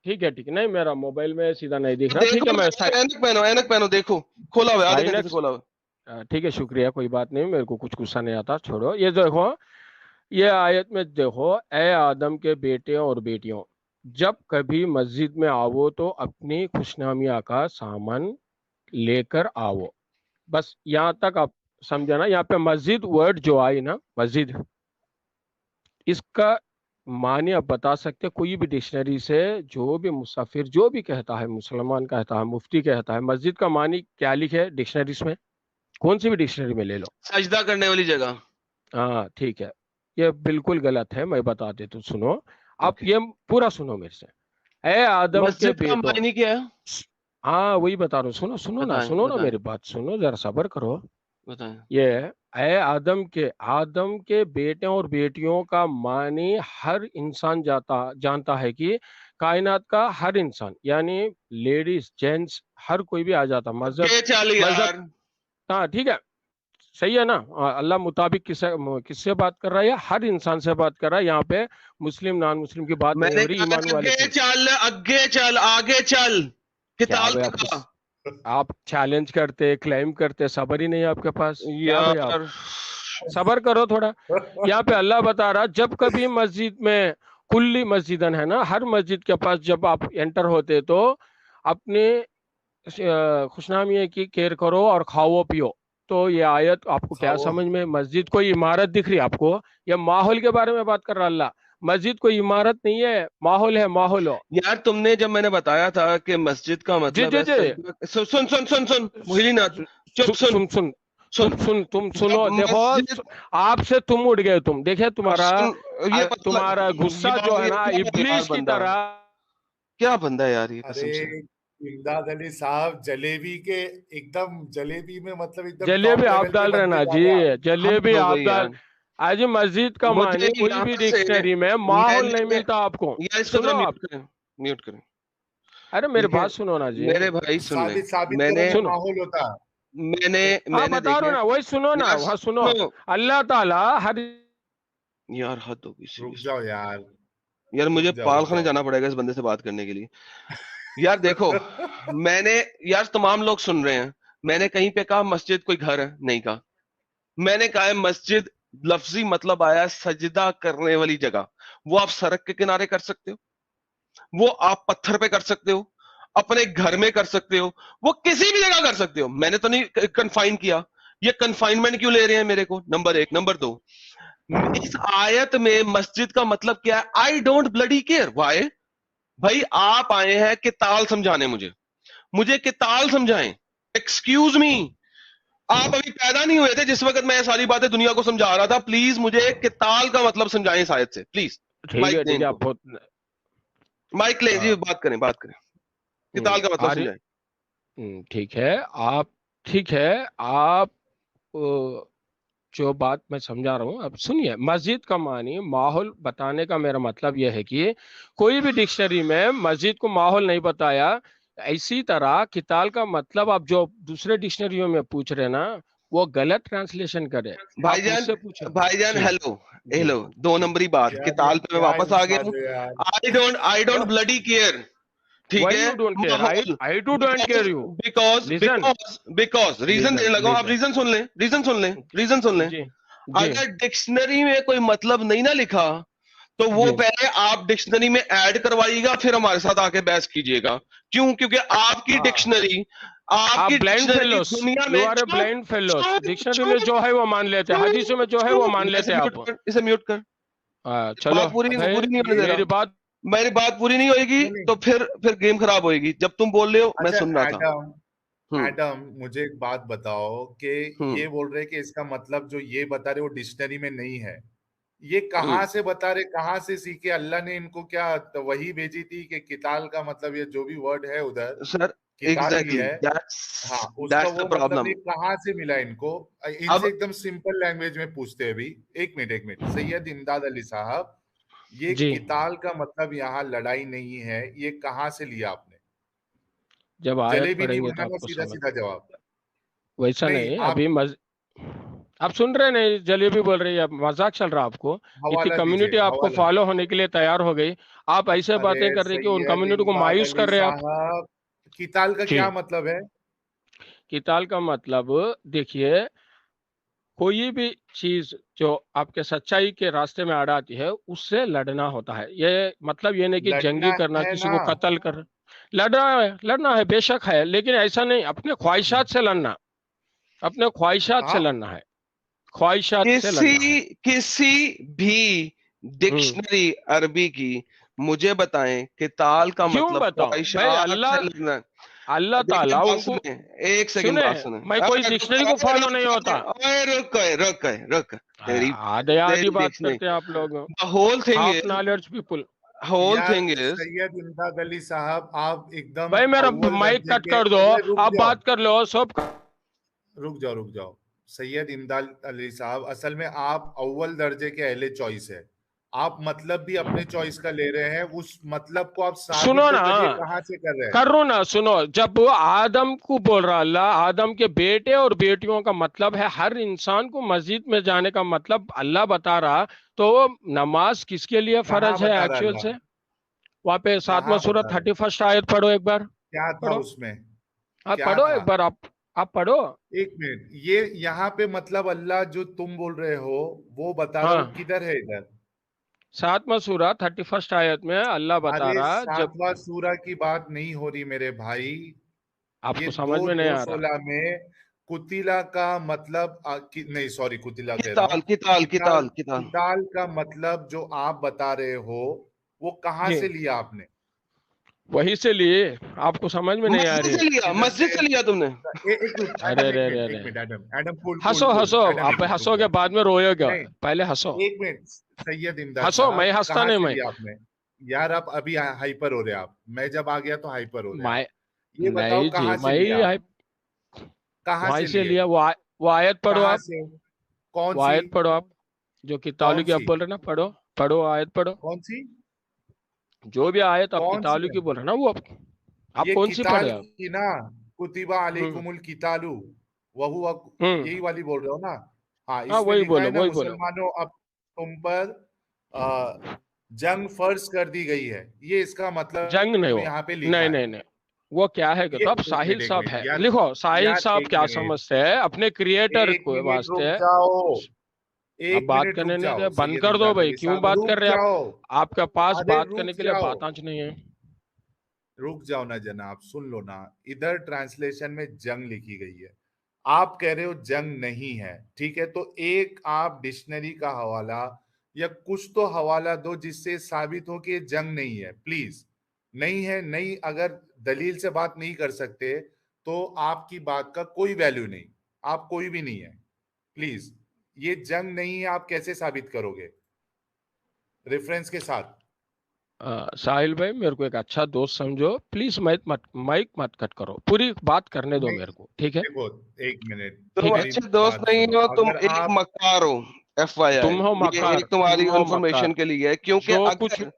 E: ठीक है, ठीक है। नहीं, मेरा मोबाइल में सीधा नहीं दिख रहा। ठीक
B: देखो
E: है, मैं
B: ऐनक पहनो, देखो खोला हुआ है, आधे घंटे
E: आईनक्स
B: से खोला हुआ है।
E: ठीक है, शुक्रिया, कोई बात नहीं, मेरे को कुछ गुस्सा नहीं आता, छोड़ो। ये देखो, ये आयत में देखो, ए आदम के बेटे और बेटियों, जब कभी मस्जिद में आओ तो अपनी खुशनामिया का सामान लेकर आओ। बस यहाँ तक आप समझना। यहाँ पे मस्जिद वर्ड जो आई ना, मस्जिद, इसका मानी आप बता सकते, कोई भी डिक्शनरी से, जो भी मुसाफिर जो भी कहता है, मुसलमान कहता है, मुफ्ती कहता है, मस्जिद का मानी क्या लिखे डिक्शनरीज में, कौन सी भी डिक्शनरी में ले लो।
B: सजदा करने वाली जगह।
E: हाँ ठीक है, ये बिल्कुल गलत है, मैं बता देता हूँ, सुनो आप, ये पूरा सुनो मेरे से। ए आदम के
B: मस्जिद का
E: बेटों,
B: मायने क्या है?
E: हाँ वही बता रहा हूँ, सुनो सुनो ना,
B: बताएं,
E: सुनो ना,
B: बताएं।
E: मेरी बात सुनो, जरा सब्र करो।
B: बताएं।
E: ये ए आदम के बेटे और बेटियों का मानी हर इंसान जानता है कि कायनात का हर इंसान, यानी लेडीज जेंट्स हर कोई भी आ जाता। मजहब, हाँ ठीक है, सही है ना। अल्लाह मुताबिक किससे बात कर रहा है? हर इंसान से बात कर रहा है। यहाँ पे मुस्लिम नॉन मुस्लिम की बात नहीं हो रही, ईमान वाले की।
B: आगे चल
E: क्या भाई, आप चैलेंज करते, क्लेम करते, सबर ही नहीं है आपके पास। क्या भाई, आप सबर करो थोड़ा। यहाँ पे अल्लाह बता रहा, जब कभी मस्जिद में, कुल्ली मस्जिदन है ना, हर मस्जिद के पास जब आप एंटर होते तो अपने खुशनामी की केयर करो और खाओ पियो। तो ये आयत आपको क्या समझ में? मस्जिद कोई इमारत दिख रही है आपको? या माहौल के बारे में बात कर रहा अल्लाह। मस्जिद कोई इमारत नहीं है, माहौल है, माहौल हो।
B: यार तुमने जब मैंने बताया था कि मस्जिद का मतलब है, सुन मोहिनीनाथ, चुप सुन
E: सुन सुन सुन, तुम सुनो, देखो आपसे तुम उड़ गए, तुम देखे तुम्हारा गुस्सा जो है ना, इब्लीस की तरह।
B: क्या बंदा है यार ये, कसम से।
D: इमदाद अली साहब जलेबी के एकदम, जलेबी में मतलब एकदम
E: जलेबी आप डाल रहे ना जी, जलेबी आप डाल। आज मस्जिद का मानी कोई भी डिक्शनरी में माहौल नहीं मिलता आपको। सुनो आप,
B: म्यूट करें।
E: अरे मेरी बात सुनो ना जी,
B: मेरे भाई सुन ले, मैंने
D: माहौल होता,
B: मैंने
E: बता रहा ना, वही सुनो ना, वहाँ सुनो। अल्लाह ताला हर,
B: यार हद होगी,
D: रुक जाओ
B: यार मुझे पालखाने जाना पड़ेगा इस बंदे से बात करने के लिए। यार देखो, मैंने, यार तमाम लोग सुन रहे हैं, मैंने कहीं पे कहा मस्जिद कोई घर है? नहीं कहा। मैंने कहा है मस्जिद लफ्जी मतलब आया सजदा करने वाली जगह। वो आप सड़क के किनारे कर सकते हो, वो आप पत्थर पे कर सकते हो, अपने घर में कर सकते हो, वो किसी भी जगह कर सकते हो। मैंने तो नहीं कन्फाइन किया। ये कन्फाइनमेंट क्यों ले रहे हैं मेरे को? नंबर 1। नंबर 2, इस आयत में मस्जिद का मतलब क्या है? I don't bloody care. Why? भाई आप आए हैं किताल समझाने, मुझे किताल समझाएं। एक्सक्यूज मी, आप अभी पैदा नहीं हुए थे जिस वक्त मैं सारी बातें दुनिया को समझा रहा था। प्लीज मुझे किताल का मतलब समझाएं इस आयत से, प्लीज। माइक ले जी, बात करें किताल का मतलब समझाएं।
E: ठीक है, आप जो बात मैं समझा रहा हूँ, अब सुनिए। मस्जिद का मानी माहौल बताने का मेरा मतलब यह है कि कोई भी डिक्शनरी में मस्जिद को माहौल नहीं बताया। इसी तरह किताल का मतलब आप जो दूसरे डिक्शनरियों में पूछ रहे ना, वो गलत ट्रांसलेशन करे।
B: भाईजान हेलो 2 नंबरी बात, किताल पे मैं वापस आ गया। आई डोंट ब्लडी केयर, ठीक है?
E: I don't care you.
B: because reason देने लगा। आप रीजन सुन लें। अगर डिक्शनरी में कोई मतलब नहीं ना लिखा तो वो पहले आप डिक्शनरी में ऐड करवाइएगा, फिर हमारे साथ आके बहस कीजिएगा। क्यों? क्योंकि आपकी डिक्शनरी, आपकी डिक्शनरी दुनिया में,
E: ब्लाइंड फेलोस डिक्शनरी में जो है वो मान लेते हैं, हदीसों में जो है वो मान लेते हैं। आप
B: इसे म्यूट कर।
E: चलो,
B: पूरी नहीं होने दे रहा। मेरी बात पूरी नहीं होगी तो फिर गेम खराब होगी। जब तुम बोल रहे हो मैं सुन रहा था।
D: एडम, मुझे एक बात बताओ कि ये बोल रहे कि इसका मतलब जो ये बता रहे वो डिक्शनरी में नहीं है, ये कहाँ से बता रहे, कहाँ से सीखे? अल्लाह ने इनको क्या वही भेजी थी कि किताल का मतलब ये जो भी वर्ड है उधर
B: सर
D: किताल ही
B: एग्जैक्टली
D: है, हाँ उसका
B: दैट्स
D: वो
B: द
D: मतलब
B: प्रॉब्लम।
D: ये कहाँ से मिला इनको?
B: अब
D: इनसे एकदम सिंपल लैंग्वेज में पूछते हैं अभी। एक मिनट सैयद इमदाद अली साहब, ये
E: जी
D: किताल का मतलब यहाँ लड़ाई नहीं है, ये कहाँ से लिया आपने?
E: जब आयत
D: जलेबी नहीं
E: पढ़ेंगे तो
D: बनाना,
E: आपको
D: सीधा
E: समझ।
D: सीधा जवाब।
E: वैसा
D: नहीं
E: नहीं,
D: आप
E: अभी आप सुन रहे नहीं, जलेबी बोल रही है, मजाक चल रहा आपको। इतनी
D: हवाला
E: कम्युनिटी
D: दीजिए,
E: आपको
D: हवाला।
E: फॉलो होने के लिए तैयार हो गई, आप ऐसे
D: अरे
E: बातें कर रहे कि उन
D: सैयद
E: कम्युनिटी को
D: इमदाद
E: मायूस
D: अली
E: कर रहे हैं आप।
D: साहब, किताल का
E: जी,
D: क्या मतलब है?
E: किताल का मतलब देखिए, कोई भी चीज जो आपके सच्चाई के रास्ते में अड़ाती है उससे लड़ना होता है। ये मतलब ये नहीं कि जंगी
D: लड़ना
E: करना,
D: है
E: किसी
D: ना?
E: को कत्ल कर। लड़ना है बेशक है, लेकिन ऐसा नहीं अपने ख्वाहिशात से लड़ना, अपने ख्वाहिशात से
D: हाँ
E: लड़ना है, ख्वाहिशात से लड़ना है।
B: किसी भी डिक्शनरी अरबी की मुझे बताएं किताल का
E: क्यों
B: मतलब
E: बताऊं भाई?
B: ख्वाहिशात से लड़ना।
E: अल्लाह
B: देखिए
E: ताला
B: बात
E: उनको
B: सुने, एक सेकंड
E: सुने,
B: बात सुने।
E: मैं कोई डिक्शनरी को फॉलो नहीं होता।
B: रुक तेरी
E: आधे आधी बात
B: डिक्शनरी।
E: करते हैं आप लोग,
B: the whole thing
E: half
B: is
E: knowledge people.
B: Whole
D: यार
B: थिंग इज
D: सैयद इमदाद अली साहब, आप एकदम
E: भाई मेरा
D: अव्वल
E: माइक
D: दर्जे
E: कट
D: के,
E: कर दो,
D: अरे
E: आप बात कर लो सब।
D: रुक जाओ सैयद इमदाद अली साहब, असल में आप अव्वल दर्जे के अहले चॉइस है। आप मतलब भी अपने चॉइस का ले रहे हैं, उस मतलब को आप साबित
E: सुनो
D: तो
E: ना,
D: करिए कहाँ से कर रहे हैं?
E: कर रो ना, सुनो। जब आदम को बोल रहा अल्लाह, आदम के बेटे और बेटियों का मतलब है हर इंसान को मस्जिद में जाने का मतलब अल्लाह बता रहा, तो नमाज किसके लिए
D: कहाँ
E: फर्ज है
D: बता रहा
E: एक्चुअल
D: अल्लाह?
E: से? वहां पे 7वां
D: कहाँ
E: सूरत
D: बता रहा?
E: 31 आयत पढ़ो एक बार,
D: क्या था
E: पढ़ो,
D: उसमें?
E: आप
D: क्या
E: पढ़ो
D: था?
E: एक बार, आप पढ़ो।
D: एक मिनट, ये यहाँ पे मतलब अल्लाह जो तुम बोल रहे हो वो बता रहा, वो
E: हाँ,
D: किधर है इधर?
E: 7वां सूरत 31 आयत में अल्लाह बता
D: अरे
E: रहा जब
D: 7वां सूरा की बात नहीं हो रही मेरे भाई। ये
E: आपको समझ में नहीं आ रहा।
D: 2:16 में कुतिला का मतलब नहीं सॉरी, कुतिला कह रहा हूँ।
B: किताल
D: किताल का मतलब जो आप बता रहे हो वो कहाँ
E: जी,
D: से लिया आपने?
E: वही से लिए, आपको समझ में नहीं आ रही है।
B: मस्जिद से लिया तुमने।
D: एक मिनट
E: अरे
D: एडम,
E: रे
D: एक
E: रे
D: मिनट,
E: रे,
D: एक मिनट एडम, एडम कूल
E: हंसो हंसो,
D: एडम,
E: आप
D: एक मिनट रुक
E: हंसोगे
D: जाओ।
E: बाद में रोएगा,
D: नहीं,
E: पहले हंसो।
D: एक मिनट सैयद इमदाद
E: हंसो,
D: साहब,
E: मैं हंसता
D: कहाँ
E: नहीं
D: से
E: मैं।
D: लिया आपने? यार आप अभी हाइपर हो रहे हैं, आप, मैं जब आ गया तो हाइपर हो रहे हैं आप।
E: मैं
D: ये बताओ
E: नहीं जी,
D: कहाँ से
E: मैं
D: लिया आप?
E: ही
D: कहाँ
E: वहीं
D: से
E: से
D: लिए?
E: लिया। वो आयत पढ़ो
D: कहाँ
E: आप,
D: से? कौन
E: वो
D: सी?
E: आयत पढ़ो आप, जो कितालू
D: कौन
E: की आप
D: सी?
E: बोल रहे ना, पढ़ो पढ़ो, आयत पढ़ो।
D: कौन सी?
E: जो भी आयत आप
D: कौन सी
E: कितालू
D: है?
E: की बोल रहे ना, वो आप
D: ये
E: कौन सी पढ़े
D: किताल
E: आप?
D: की ना, कुतिबा
E: हम्म
D: अलैकुमुल कितालु वहुवा,
E: हम्म
D: यही वाली बोल रहे हो ना? हाँ,
E: हाँ,
D: इसमें
E: वही
D: लिखा
E: बोलो,
D: है ना,
E: वही बोलो।
D: मुसलमानों अब तुम पर जंग फर्ज कर दी गई है, ये इसका
E: जंग नहीं
D: मतलब
E: हो,
D: यहाँ पे
E: नहीं
D: लिखा है।
E: नहीं नहीं, वो क्या है कि
D: ये
E: तो आप साहिल
D: एक
E: साहब
D: मिनट
E: है,
D: यार,
E: लिखो साहिल
D: यार
E: साहब
D: एक
E: क्या
D: मिनट,
E: समझते हैं अपने क्रिएटर
D: एक
E: को
D: मिनट रुक
E: वास्ते।
D: जाओ,
E: अब
D: एक
E: बात
D: मिनट रुक
E: करने नहीं
D: जाओ
E: दे, बंद
D: सैयद
E: कर दो
D: इमदाद
E: भाई,
D: अली
E: क्यों
D: साहब,
E: बात
D: रुक
E: कर रहे हैं आप?
D: जाओ।
E: आपके पास
D: अरे
E: बात करने
D: रुक
E: के लिए
D: जाओ,
E: बात आज नहीं है।
D: रुक जाओ ना जनाब, सुन लो ना। इधर ट्रांसलेशन में जंग लिखी गई है, आप कह रहे हो जंग नहीं है, ठीक है, तो एक आप डिक्शनरी का हवाला या कुछ तो हवाला दो जिससे साबित हो कि ये जंग नहीं है, प्लीज। नहीं है, नहीं, अगर दलील से बात नहीं कर सकते तो आपकी बात का कोई वैल्यू नहीं, आप कोई भी नहीं है, प्लीज। ये जंग नहीं है, आप कैसे साबित करोगे रेफरेंस के साथ?
E: साहिल भाई, मेरे को एक अच्छा दोस्त समझो प्लीज, माइक मत कट करो, पूरी बात करने दो
D: नहीं,
E: मेरे को, ठीक है?
D: देखो, एक मिनट,
B: तुम
D: मेरी
B: अच्छे दोस्त
D: बात
B: नहीं
D: सुनो।
B: हो, तुम
D: अगर
B: एक
D: आप,
B: मक्कार हो। FYI,
E: तुम हो
B: ये
E: मक्कार,
B: एक तुम्हारी
E: तुम हो
B: इंफॉर्मेशन
E: मक्कार।
B: के लिए है, क्योंकि
E: जो कुछ
B: अगर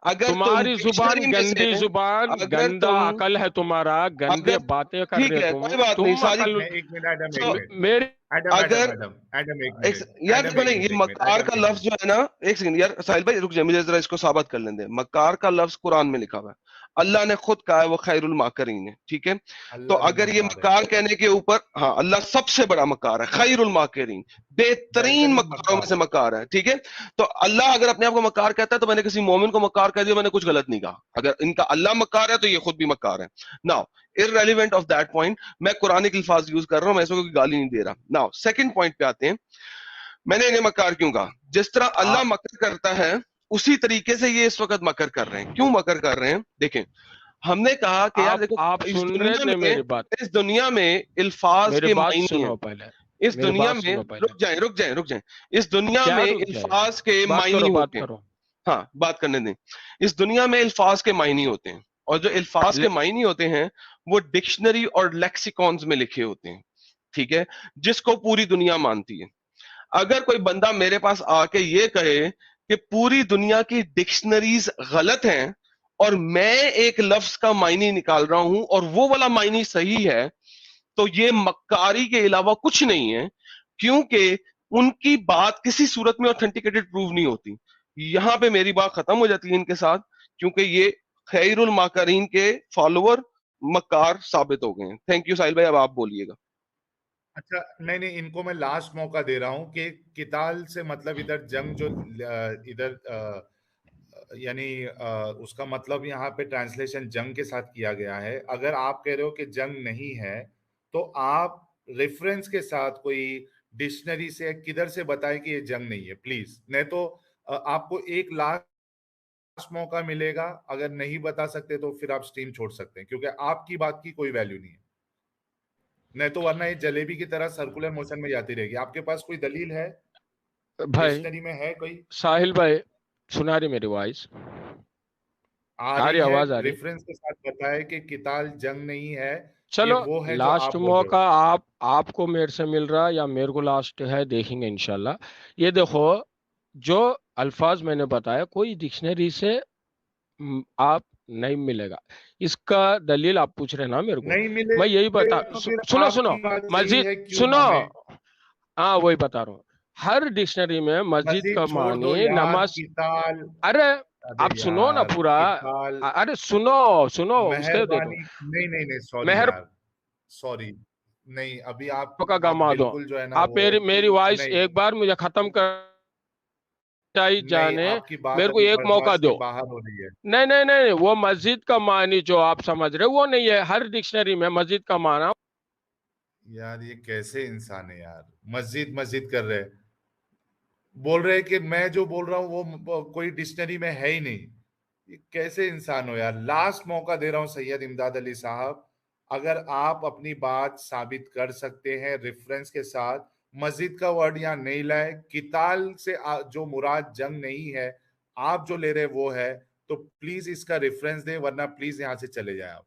B: अगर तुम
E: तुम्हारी जुबान
B: डिक्शनरी में
E: गंदी
B: से
E: जुबान,
B: अगर
E: गंदा
B: तुम
E: अकल है तुम्हारा, गंदे
B: अगर
E: बातें कर
B: ठीक
E: रहे
B: है,
E: हो
B: कोई बात नहीं,
E: तुम
B: सारी
E: अकल।
D: एक मिनट एडम, एक
B: तो
D: मिनट,
E: मेरी
D: एडम,
B: अगर
D: एक
B: एक
D: मिनट,
B: यार
D: एडम
B: देखो
D: एक
B: नहीं,
D: मिनट,
B: ये
D: एक मिनट,
B: मक्कार
D: एडम
B: का
D: एक
B: लफ्ज
D: मिनट।
B: जो है ना, एक सेकंड यार साहिल भाई रुक जाए, मुझे जरा इसको साबित कर लेने दे। मक्कार का लफ्ज कुरान में लिखा हुआ है, अल्लाह ने खुद कहा है वो खैरुल माकरीन है, ठीक है? तो
D: अल्लाह भी
B: अगर ये
D: मक्कार है,
B: मक्कार कहने के ऊपर, हाँ अल्लाह सबसे बड़ा मक्कार है, खैरुल माकरीन, बेहतरीन
D: बेहतरीन
B: मक्कारों में
D: मक्कार
B: से
D: है।
B: मक्कार है, ठीक है? तो अल्लाह अगर अपने आप को मक्कार कहता है तो मैंने किसी मोमिन को मक्कार कह दिया, मैंने कुछ गलत नहीं कहा। अगर इनका अल्लाह मक्कार है तो ये खुद भी मक्कार है। Now irrelevant of that point, मैं कुरानिक अल्फाज यूज कर रहा हूं, मैं इसको कोई गाली नहीं दे रहा। नाउ सेकंड पॉइंट पे आते हैं, मैंने इन्हें मक्कार क्यों कहा? जिस तरह अल्लाह
D: आप
B: मकर करता है उसी तरीके से ये इस वक्त मकर कर रहे हैं। क्यों मकर कर रहे हैं? देखें, हमने कहा कि यार देखो
E: आप
B: इस
E: सुन रहे
B: दुनिया
E: थे मेरी बात?
B: में, इस दुनिया में अल्फाज
E: मेरी
B: के
E: बात
B: मायने हैं।
E: सुनो पहले,
B: इस
E: मेरी
B: दुनिया
E: बात
B: में
E: सुनो पहले।
B: रुक जाएं इस दुनिया
E: क्या
B: में
E: रुक जाए?
B: अल्फाज के
E: बात
B: मायने
E: करो, बात
B: होते हैं।
E: करो।
B: हाँ, बात करने दें। इस दुनिया में अल्फाज के मायने होते हैं, और जो अल्फाज के मायने होते हैं वो डिक्शनरी और लेक्सिकॉन्स में लिखे होते हैं, ठीक है, जिसको पूरी दुनिया मानती है। अगर कोई बंदा मेरे पास आके ये कहे कि पूरी दुनिया की डिक्शनरीज गलत हैं और मैं एक लफ्ज का मायने निकाल रहा हूं और वो वाला मायने सही है, तो ये मक्कारी के अलावा कुछ नहीं है, क्योंकि उनकी बात किसी सूरत में ऑथेंटिकेटेड प्रूव नहीं होती। यहां पे मेरी बात खत्म हो जाती है इनके साथ, क्योंकि ये खैरुल माकरीन के फॉलोअर मक्कार साबित हो गए हैं। थैंक यू साहिल भाई, अब आप बोलिएगा।
D: अच्छा, नहीं, इनको मैं लास्ट मौका दे रहा हूं कि किताल से मतलब इधर जंग जो इधर यानी उसका मतलब यहाँ पे ट्रांसलेशन जंग के साथ किया गया है। अगर आप कह रहे हो कि जंग नहीं है, तो आप रेफरेंस के साथ कोई डिक्शनरी से किधर से बताएं कि ये जंग नहीं है प्लीज। नहीं तो आपको एक लास्ट मौका मिलेगा, अगर नहीं बता सकते तो फिर आप स्ट्रीम छोड़ सकते हैं, क्योंकि आपकी बात की कोई वैल्यू नहीं है। नहीं तो वरना ये जलेबी की तरह सर्कुलर मोशन में जाती रहेगी। आपके पास कोई दलील है?
E: भाई
D: डिक्शनरी में है कोई?
E: साहिल भाई, सुना रही मेरी वॉइस?
D: आ रही है,
E: आवाज आ रही?
D: रेफरेंस के साथ बताए कि किताल जंग नहीं है,
E: चलो,
D: ये वो है जो
E: लास्ट
D: आप बोल रहे
E: मौका
D: हो।
E: आपको मेरे से मिल रहा या मेरे को लास्ट है, देखेंगे इंशाल्लाह। ये देखो, जो अल्फाज मैंने बताया कोई डिक्शनरी से आप नहीं मिलेगा। इसका दलील आप पूछ रहे हैं ना मेरे को,
D: नहीं मिले
E: मैं यही बता
D: तो फिर
E: सुनो
D: आपकी बात सही
E: मस्जिद
D: है, क्यों
E: सुनो,
D: माने?
E: हाँ वही बता रहा हूँ। हर डिक्शनरी में मस्जिद
D: मस्जिद
E: का
D: छोड़ दो
E: मानी
D: यार,
E: नमाज।
D: किताल।
E: अरे
D: अरे
E: आप सुनो ना
D: यार,
E: पूरा।
D: किताल,
E: अरे सुनो उसके दे दो।
D: मेहरबानी। नहीं, सॉरी
E: मेहर
D: यार, सॉरी। नहीं, अभी आप
E: का गमा दो।
D: बिल्कुल जो है ना
E: आप
D: वो
E: मेरी वॉइस
D: नहीं
E: एक बार मुझे खत्म कर चाहिए
D: नहीं,
E: जाने,
D: आपकी बात
E: मेरे को
D: अभी
E: एक मौका
D: बर्दाश्त के
E: दो।
D: बाहर हो रही है।
E: नहीं, वो मस्जिद का मानी जो आप समझ रहे हो वो नहीं है। हर डिक्शनरी में मस्जिद का माना।
D: यार ये कैसे इंसान है यार, मस्जिद मस्जिद कर रहे हैं, बोल रहे हैं कि मैं जो बोल रहा हूँ वो कोई डिक्शनरी में है ही नहीं। ये कैसे इंसान हो यार। लास्ट मौका दे रहा हूँ सैयद इमदाद अली साहब, अगर आप अपनी बात साबित कर सकते हैं रेफरेंस के साथ, मस्जिद का वर्ड यहाँ नहीं लाए, किताल से जो मुराद जंग नहीं है, आप जो ले रहे वो है, तो प्लीज इसका रेफरेंस दे, वरना प्लीज यहाँ से चले जाए आप।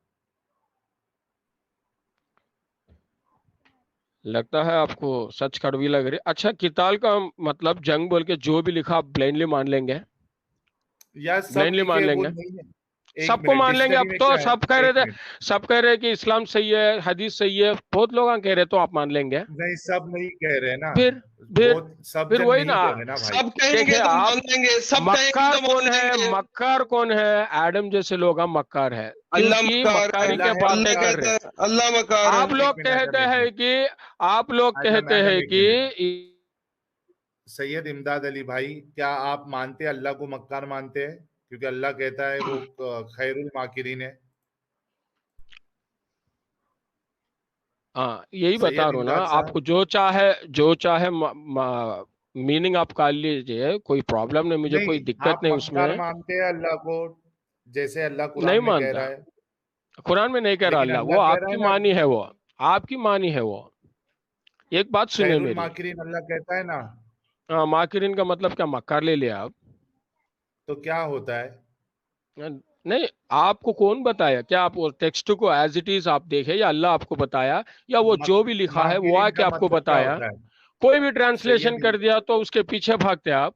E: लगता है आपको सच कड़वी लग रही। अच्छा, किताल का मतलब जंग बोल के जो भी लिखा आप ब्लाइंडली मान लेंगे?
D: यार सब
E: ब्लाइंडली मान
D: लिखे वो
E: लेंगे?
D: नहीं है। एक
E: सबको
D: मिनट,
E: मान लेंगे अब
D: डिक्शनरी में
E: तो।
D: क्या है?
E: सब कह रहे
D: एक
E: थे,
D: मिनट,
E: सब कह रहे कि इस्लाम सही है, हदीस सही है, बहुत लोग कह रहे तो आप मान लेंगे?
D: नहीं सब नहीं कह रहे ना,
E: फिर
D: बहुत सब जन
E: वही
D: नहीं
E: ना।
D: कह रहे ना भाई।
B: सब कहेंगे
E: देखिए
B: तो
E: आप,
B: मान लेंगे, सब कहेंगे
E: मक्कार
B: तो
E: कौन
B: मान
E: है?
B: लेंगे।
E: मक्कार कौन है? एडम जैसे लोग हम मक्कार है,
B: अल्लाह
E: क्योंकि
B: मक्कार है,
E: मक्कारी के
D: अल्लाह है
E: बातें
B: अल्लाह
E: कर
D: मक्कार।
E: रहे।
B: कहता है अल्लाह मक्कार है।
E: आप लोग
D: एक मिनट
E: कहते
D: आजम, एक
E: हैं
D: मिनट
E: कि आप लोग
D: आजम,
E: कहते हैं
D: एक मिनट।
E: कि
D: सैयद इमदाद अली भाई, क्या आप मानते हैं अल्लाह को मक्कार मानते हैं? क्योंकि अल्लाह कहता है वो खैरुल माकिरीन है।
E: हाँ यही बता
D: सैयद
E: रहा हूँ ना
D: इमदाद
E: आपको।
D: साहब,
E: जो चाहे मीनिंग आप कर लीजिए, कोई प्रॉब्लम नहीं, मुझे कोई
D: नहीं
E: दिक्कत
D: आप
E: नहीं
D: मक्कार
E: उसमें।
D: मानते हैं अल्लाह को, जैसे अल्लाह
E: नहीं
D: कुरान में कह
E: मानता,
D: रहा है,
E: कुरान में नहीं कह रहा
D: लेकिन
E: अल्लाह, वो
D: अल्लाह कह रहा
E: आपकी
D: है ना
E: मानी है, वो आपकी मानी है वो। एक बात सुनिए
D: खैरुल
E: मेरी।
D: माकिरीन, अल्लाह कहता है ना,
E: हाँ, माकिरीन का मतलब क्या? मक्कार ले लिया आप?
D: तो क्या होता है?
E: नहीं, आपको कौन बताया? क्या आप वो टेक्स्ट को एज इट इज आप देखे, या अल्लाह आपको बताया, या वो जो भी लिखा है वो
D: माकिरीन
E: आके
D: का
E: आपको
D: मतलब क्या
E: बताया?
D: होता है?
E: कोई भी ट्रांसलेशन
D: सैयद,
E: कर दिया तो उसके पीछे भागते आप।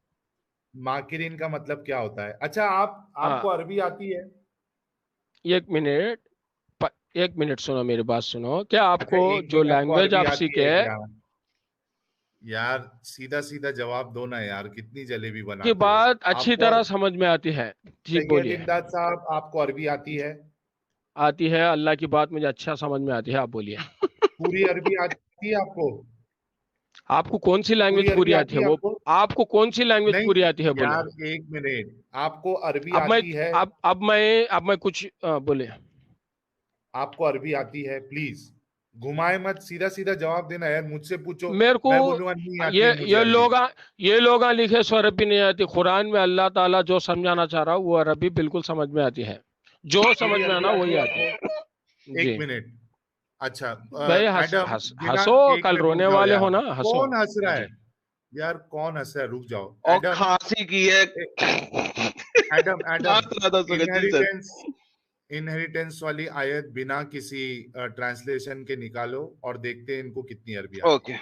D: माकिरीन का मतलब क्या होता है? अच्छा, आपको
E: हाँ,
D: अरबी आती है?
E: एक मिनट, एक मिनट सुनो, मेरी बात सुनो। क्या
D: अच्छा,
E: आपको
D: एक
E: जो
D: मिनट, आपको
E: लैंग्वेज
D: अरबी
E: आप
D: आती
E: सीखे
D: है क्या? यार सीधा सीधा जवाब दो ना यार, कितनी जलेबी
E: की
D: बनाते हो
E: बात अच्छी
D: आपको।
E: तरह समझ में आती है? ठीक
D: सैयद
E: बोलिए।
D: इमदाद साहब, आपको अरबी आती है?
E: आती है, अल्लाह की बात मुझे अच्छा समझ में आती है, आप बोलिए।
D: पूरी अरबी आती है आपको?
E: आपको कौन सी
D: पूरी
E: लैंग्वेज पूरी
D: अरबी
E: आती
D: आती
E: है?
D: है
E: वो
D: आपको?
E: आपको कौन सी लैंग्वेज
D: नहीं
E: पूरी आती है बोले।
D: यार, एक मिनट, आपको अरबी
E: अब मैं
D: आती है?
E: अब मैं कुछ बोले।
D: आपको अरबी आती है? प्लीज घुमाए मत, सीधा सीधा जवाब देना यार। मुझसे पूछो,
E: मेरे को
D: मैं बोलूंगा नहीं आती
E: ये
D: है मुझे अरबी।
E: ये लोग लिखे सो अरबी नहीं आती। कुरान में अल्लाह ताला जो समझाना चाह रहा है वो अरबी बिल्कुल समझ में आती है, जो समझ
D: पूरी
E: में
D: अरबी
E: आना
D: आती
E: वही
D: है
E: आती है।
D: आपको?
E: जी।
D: एक मिनट, अच्छा
E: भाई
D: एडम बिना
E: हंसो,
D: एक
E: कल
D: मिनट रुक
E: रोने
D: जाओ
E: वाले
D: यार,
E: हो ना, हंसो।
D: कौन हंस रहा
E: जी
D: है यार, कौन हंस रहा है, रुक जाओ
B: और
D: एडम
B: खांसी की है।
D: एडम एडम
B: खांस रहा था सूरज जी सर।
D: इनहेरिटेंस वाली आयत बिना किसी ट्रांसलेशन के निकालो और देखते हैं इनको कितनी अरबी आती
B: ओके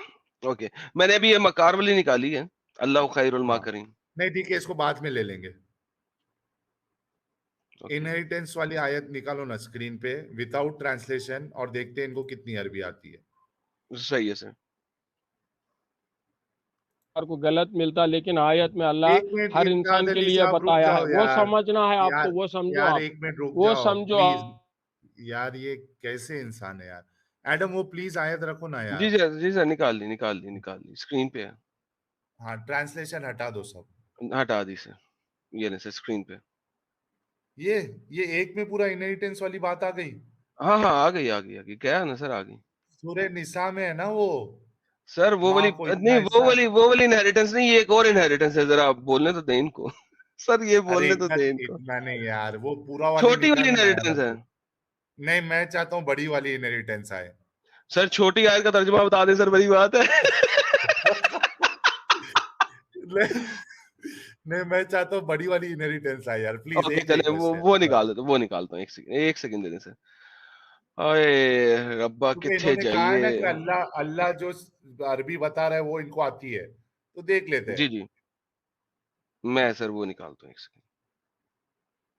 B: ओके, मैंने अभी ये मकार वाली निकाली है, अल्लाह खैरुल
D: है। हाँ,
B: माकरीन।
D: नहीं ठीक है, इसको बाद में ले लेंगे।
B: ओके
D: इनहेरिटेंस वाली आयत निकालो ना स्क्रीन पे विदाउट ट्रांसलेशन और देखते हैं इनको कितनी अरबी आती है।
B: सही है सर।
E: को गलत मिलता, लेकिन आयत में अल्लाह
D: एक मिनट
E: हर
D: इमदाद
E: इंसान के
D: अली
E: लिए
D: साहब रुक
E: बताया है,
D: जाओ
E: वो
D: यार,
E: समझना है आपको,
D: यार
E: वो समझो
D: यार
E: आप,
D: एक मिनट रुक
E: वो
D: जाओ
E: समझो
D: प्लीज
E: आप।
D: यार, ये कैसे इंसान है यार। एडम वो प्लीज आयत रखो ना
B: जी
D: यार।
B: सर, जी सर, निकाल ली स्क्रीन पे है।
D: हाँ ट्रांसलेशन हटा दो सब।
B: हटा दी सर, ये ले सर स्क्रीन पे।
D: ये एक में पूरा इनहेरिटेंस वाली बात आ गई।
B: हाँ हाँ, आ गई, क्या है ना सर, आ गई
D: सूरह निसा में है ना वो,
B: सर। वो वाली
D: माँ को इतना
B: नहीं,
D: हिस्सा,
B: वो वाली इनहेरिटेंस नहीं, ये एक और इनहेरिटेंस है, जरा आप बोलने तो दें इनको। सर ये
D: अरे
B: बोलने तो दें
D: इतना
B: इनको।
D: इतना नहीं यार, वो पूरा वाली
B: छोटी वाली
D: निकालना ना यार
B: इनहेरिटेंस है
D: हमको। नहीं मैं चाहता हूँ बड़ी वाली इनहेरिटेंस आए।
B: सर, छोटी आयत का तर्जुमा बता दें सर, बड़ी बात है।
D: नहीं नहीं, मैं चाहता हूँ बड़ी वाली इनहेरिटेंस आए यार प्लीज।
B: ओके
D: एक
B: चले,
D: रिक्वेस्ट है
B: वो निकालता हूँ, एक सेकंड दे दें सर। अरे रब्बा
D: क्योंकि
B: किथे
D: इन्होंने कहा है ना कि
B: जाइए।
D: अल्लाह अल्लाह जो अरबी बता रहा है वो इनको आती है, तो देख लेते हैं
B: जी मैं सर वो निकालता हूँ, एक सेकंड।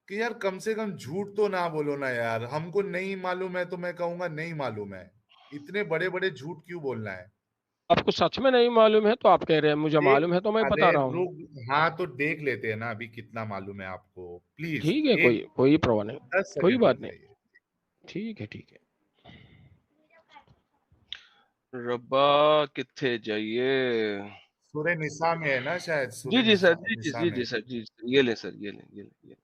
D: कि यार कम से कम झूठ तो ना बोलो ना यार। हमको नहीं मालूम है तो मैं कहूंगा नहीं मालूम है, इतने बड़े बड़े झूठ क्यों बोलना है।
E: आपको सच में नहीं मालूम है तो आप कह रहे हैं मुझे
D: देख,
E: मालूम है, तो मैं
D: अरे
E: बता रहा हूँ।
D: रुक, हाँ तो देख लेते हैं ना अभी कितना मालूम है आपको, प्लीज
E: ठीक है, कोई परवाह नहीं,
D: 10
E: कोई
D: सेकंड
E: बात
D: रुक
E: नहीं,
D: जाइए।
E: ठीक है।
B: रब्बा किथे जाइए।
D: सूरह निसा में है ना शायद,
B: जी
D: सूरह
B: सर,
D: निसा में।
B: सर जी, ये ले सर, ये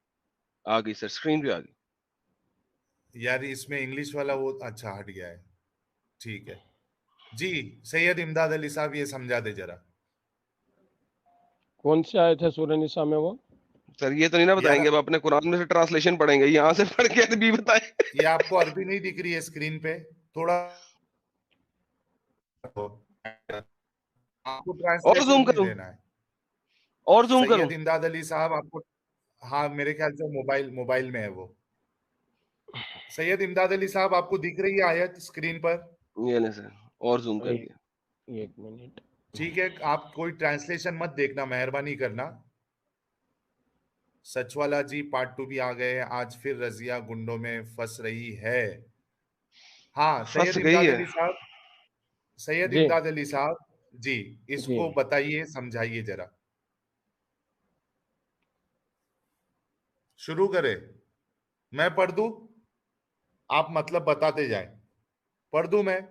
B: आ गई सर, स्क्रीन पे आ गई।
D: यार इसमें इंग्लिश वाला वो अच्छा हट गया है, ठीक है जी। सैयद इमदाद अली साहब ये समझा दे जरा।
E: कौन से आए थे सूरह निसा में वो?
B: सर ये तो नहीं ना
D: यार
B: बताएंगे, अब अपने कुरान में से ट्रांसलेशन पढ़ेंगे, यहाँ से पढ़ के अरबी बताएं।
D: ये आपको अरबी नहीं दिख रही है स्क्रीन पे, थोड़ा आपको
B: और
D: ट्रांसलेशन
B: जूम
D: नहीं
B: करूं,
D: देना है।
B: और जूम करूं।
D: सैयद इमदाद अली साहब आपको, हाँ मेरे ख्याल से मोबाइल में है वो। सैयद इमदाद अली साहब आपको दिख रही है आयत स्क्रीन पर?
B: ये ले सर, और जूम कर दिया।
E: एक मिनट,
D: ठीक है, आप कोई ट्रांसलेशन मत देखना, मेहरबानी करना। सचवाला जी पार्ट 2 भी आ गए, आज फिर रजिया गुंडों में फंस रही है। हाँ
B: फंस गई है।
D: सैयद
E: जी
D: इमदाद अली साहब जी,
E: जी
D: इसको बताइए, समझाइए जरा। शुरू करें, मैं पढ़ दूं, आप मतलब बताते जाएं, पढ़ दूं मैं?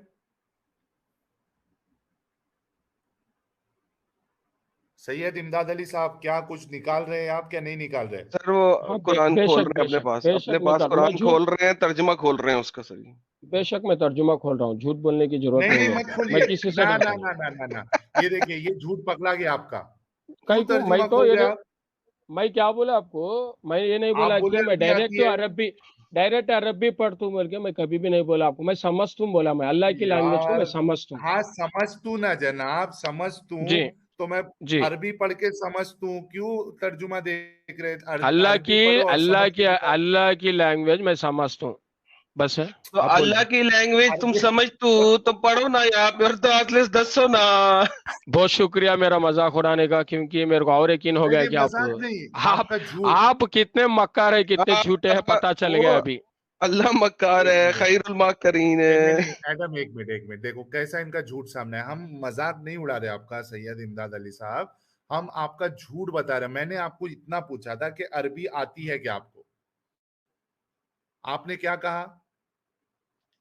D: सैयद इमदाद अली साहब क्या कुछ निकाल रहे हैं आप, क्या नहीं निकाल रहे?
B: सर वो
E: हाँ,
B: कुरान खोल
E: बेशक
B: रहे हैं,
E: बेशक
B: अपने
E: बेशक
B: पास
E: मैं
B: कुरान खोल रहे हैं, तर्जुमा खोल रहे हैं उसका सर।
E: बेशक मैं तर्जुमा खोल रहा हूँ, झूठ बोलने की जरूरत
D: नहीं
E: नहीं
D: नहीं
E: है,
D: मत खोलिए,
E: मैं किसी से
D: ना
E: डरता
D: ना
E: नहीं।
D: ना ना ना ना, ये देखिए ये झूठ पकड़ा गया आपका। क्यों
E: कहीं को मैं
D: तर्जुमा
E: तो
D: खोल
E: ये
D: रहे
E: नहीं,
D: आप?
E: मैं क्या बोला आपको? मैं ये नहीं
D: आप
E: बोला
D: बोले
E: कि मैं
D: अरबी आती है।
E: डायरेक्ट अरबी पढ़ता हूँ बोल के, मैं कभी भी नहीं बोला आपको। मैं समझता हूँ बोला, मैं अल्लाह की लैंग्वेज को मैं
D: यार
E: समझता हूँ।
D: हाँ समझ तू ना जनाब, समझ तू
E: जी
D: तो मैं
E: जी,
D: अरबी पढ़ के समझ तू, क्यों तर्जुमा देख रहे? अरबी पढ़ो और समझ के बताओ।
E: अल्लाह की लैंग्वेज मैं समझता हूँ, बस है।
B: तो
E: आप बोल
B: अल्लाह
E: दो।
B: की लैंग्वेज तुम
D: अरबी
B: समझ तो पढ़ो ना यार, फिर तो एटलीस्ट दसो ना।
E: बहुत शुक्रिया मेरा मजाक उड़ाने का, क्योंकि मेरे को और यकीन हो गया
D: नहीं
E: कि
D: मजाक नहीं,
E: आप
D: आपका झूठ।
E: आप कितने मक्कार है, कितने झूठे हैं, पता चल
B: वो
E: गया अभी।
B: अल्लाह मक्कार
D: एक
B: है,
D: मिनट,
B: खैरुल माकरीन
D: नहीं
B: है।
D: नहीं एडम एक मिनट देखो कैसा इनका झूठ सामने है। हम मजाक नहीं उड़ा रहे आपका सैयद इमदाद अली साहब, हम आपका झूठ बता रहे हैं। मैंने आपको इतना पूछा था कि अरबी आती है क्या आपको, आपने क्या कहा?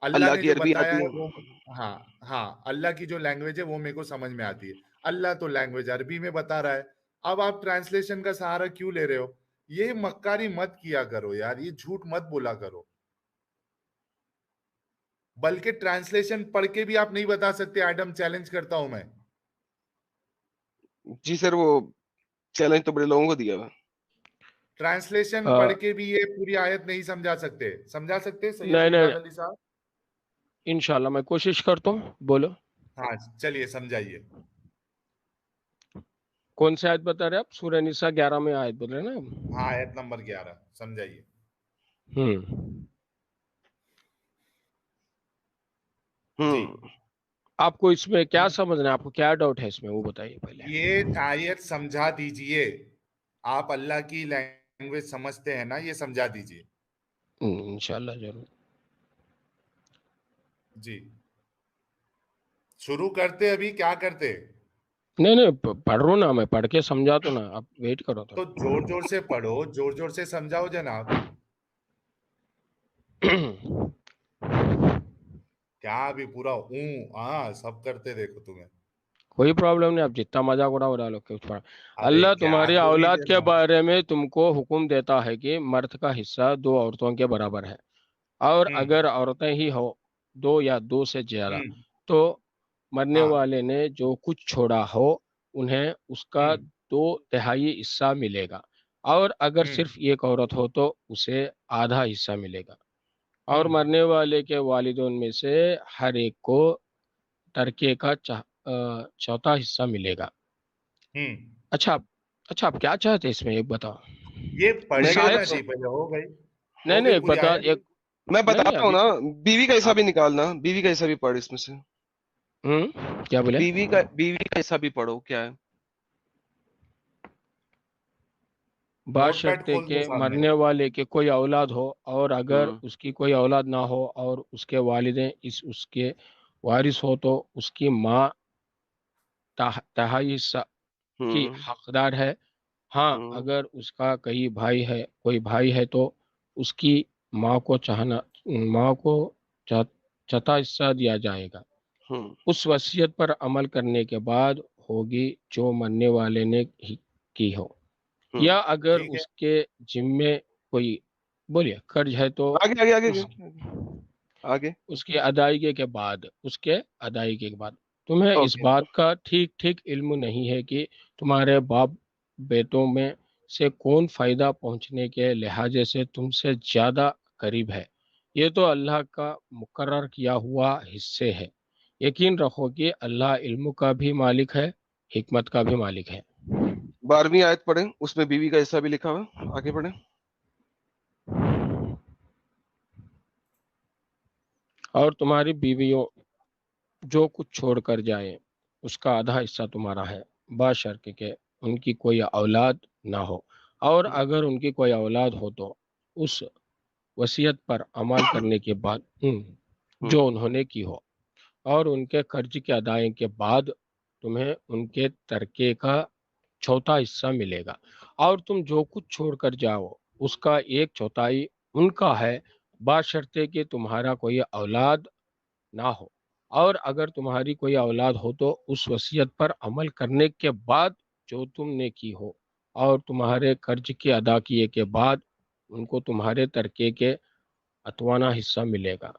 D: अल्लाह
B: अल्लाह
D: ने
B: की
D: जो
B: अरबी
D: बताया
B: आती
D: है
B: है।
D: वो, हाँ हाँ अल्लाह की जो लैंग्वेज है वो मेरे को समझ में आती है। अल्लाह तो लैंग्वेज अरबी में बता रहा है, अब आप ट्रांसलेशन का सहारा क्यों ले रहे हो? ये मक्कारी मत किया करो यार, ये झूठ मत बोला करो। बल्कि ट्रांसलेशन पढ़ के भी आप नहीं बता सकते एडम, चैलेंज करता हूं मैं।
B: जी सर, वो चैलेंज तो बड़े लोगों को दिया हुआ।
D: ट्रांसलेशन
E: अ,
D: पढ़ के भी ये पूरी आयत नहीं समझा सकते, समझा सकते सैयद
E: नहीं नहीं,
D: इमदाद अली साहब?
E: इंशाल्लाह मैं कोशिश करता हूँ. बोलो
D: हाँ चलिए समझाइए.
E: कौन सी आयत बता रहे आप? सूरह निसा 11 में आयत बोल रहे हैं ना?
D: हाँ आयत नंबर 11 समझाइए. जी
E: आपको इसमें क्या समझना है? आपको क्या डाउट है इसमें, वो बताइए पहले.
D: ये आयत समझा दीजिए. आप अल्लाह की लैंग्वेज समझते हैं ना, ये समझा दीजिए.
E: इंशाल्लाह जरूर.
D: जी शुरू करते. अभी क्या करते?
E: नहीं पढ़ रहा हूँ ना, मैं पढ़ के समझा तो ना, आप वेट करो
D: तो जोर जोर से पढ़ो, जोर जोर से समझाओ जनाब. क्या अभी पूरा सब करते देखो तुम्हें.
E: कोई प्रॉब्लम नहीं, आप जितना मजाक उड़ा लो कुछ पर.
D: अरे
E: अल्लाह
D: क्या
E: तुम्हारी
D: बोली
E: औलाद के
D: जनाब.
E: बारे में तुमको हुक्म देता है कि मर्द का हिस्सा 2 औरतों के बराबर है, और अगर औरतें ही हो 2 या 2 से ज्यादा, तो मरने
D: हाँ.
E: वाले ने जो कुछ छोड़ा हो उन्हें उसका 2/3 हिस्सा मिलेगा, और अगर सिर्फ एक औरत हो तो उसे आधा हिस्सा मिलेगा, और मरने वाले के वालिदैन में से हर एक को तरके का चौथा हिस्सा मिलेगा. अच्छा आप क्या चाहते हैं इसमें, एक बताओ.
D: ये पढ़ेगा
E: शायद
D: ना जी पहले. हो गई.
E: नहीं
D: हो गई
E: एक
D: पूरी
E: बता,
D: आयत.
E: एक
B: मैं
E: नहीं
B: बताता हूँ
E: अभी.
B: ना, बीवी का हिस्सा भी
E: आप
B: निकालना, बीवी का हिस्सा भी पढ़ इसमें से.
E: क्या बोले?
B: बीवी का हिस्सा भी पढ़ो, क्या है?
D: नोटपैड
E: बशर्ते
D: खोल दो
E: के
D: सामने.
E: मरने वाले के कोई औलाद हो, और अगर उसकी कोई औलाद ना हो और उसके वालिदैन उसके वारिस हो, तो उसकी माँ तिहाई हिस्सा की हकदार है. हाँ, अगर उसका कोई भाई है तो उसकी माँ को चौथा हिस्सा दिया जाएगा. उस वसीयत पर अमल करने के बाद होगी जो मरने वाले ने की हो, या अगर
D: ठीक है.
E: उसके जिम्मे कोई बोलिए कर्ज है तो
B: आगे आगे आगे
E: उस,
B: आगे.
E: उसकी अदायगी के बाद तुम्हें इस
B: ओके.
E: बात का ठीक ठीक इल्म नहीं है कि तुम्हारे बाप बेटों में से कौन फायदा पहुंचने के लिहाजे से तुमसे ज्यादा करीब है. ये तो अल्लाह का मुकर्रर किया हुआ हिस्से है. यकीन रखो कि अल्लाह इल्म का भी मालिक है, हिकमत का भी मालिक है.
B: 12वीं आयत पढ़ें, उसमें बीवी का हिस्सा भी लिखा हुआ है. आगे पढ़ें.
E: और तुम्हारी बीवियों जो कुछ छोड़ कर जाए उसका आधा हिस्सा तुम्हारा है, बशर्ते के उनकी कोई औलाद ना हो, और अगर उनकी कोई औलाद हो तो उस वसीयत पर अमल करने के बाद जो उन्होंने की हो, और उनके कर्ज की अदायगी के बाद तुम्हें उनके तरके का चौथा हिस्सा मिलेगा, और तुम जो कुछ छोड़ कर जाओ उसका 1/4 उनका है, बशर्ते कि तुम्हारा कोई औलाद ना हो, और अगर तुम्हारी कोई औलाद हो तो उस वसीयत पर अमल करने के बाद जो तुमने की हो, और तुम्हारे कर्ज के अदा किए के बाद उनको तुम्हारे तरके के आठवां हिस्सा मिलेगा.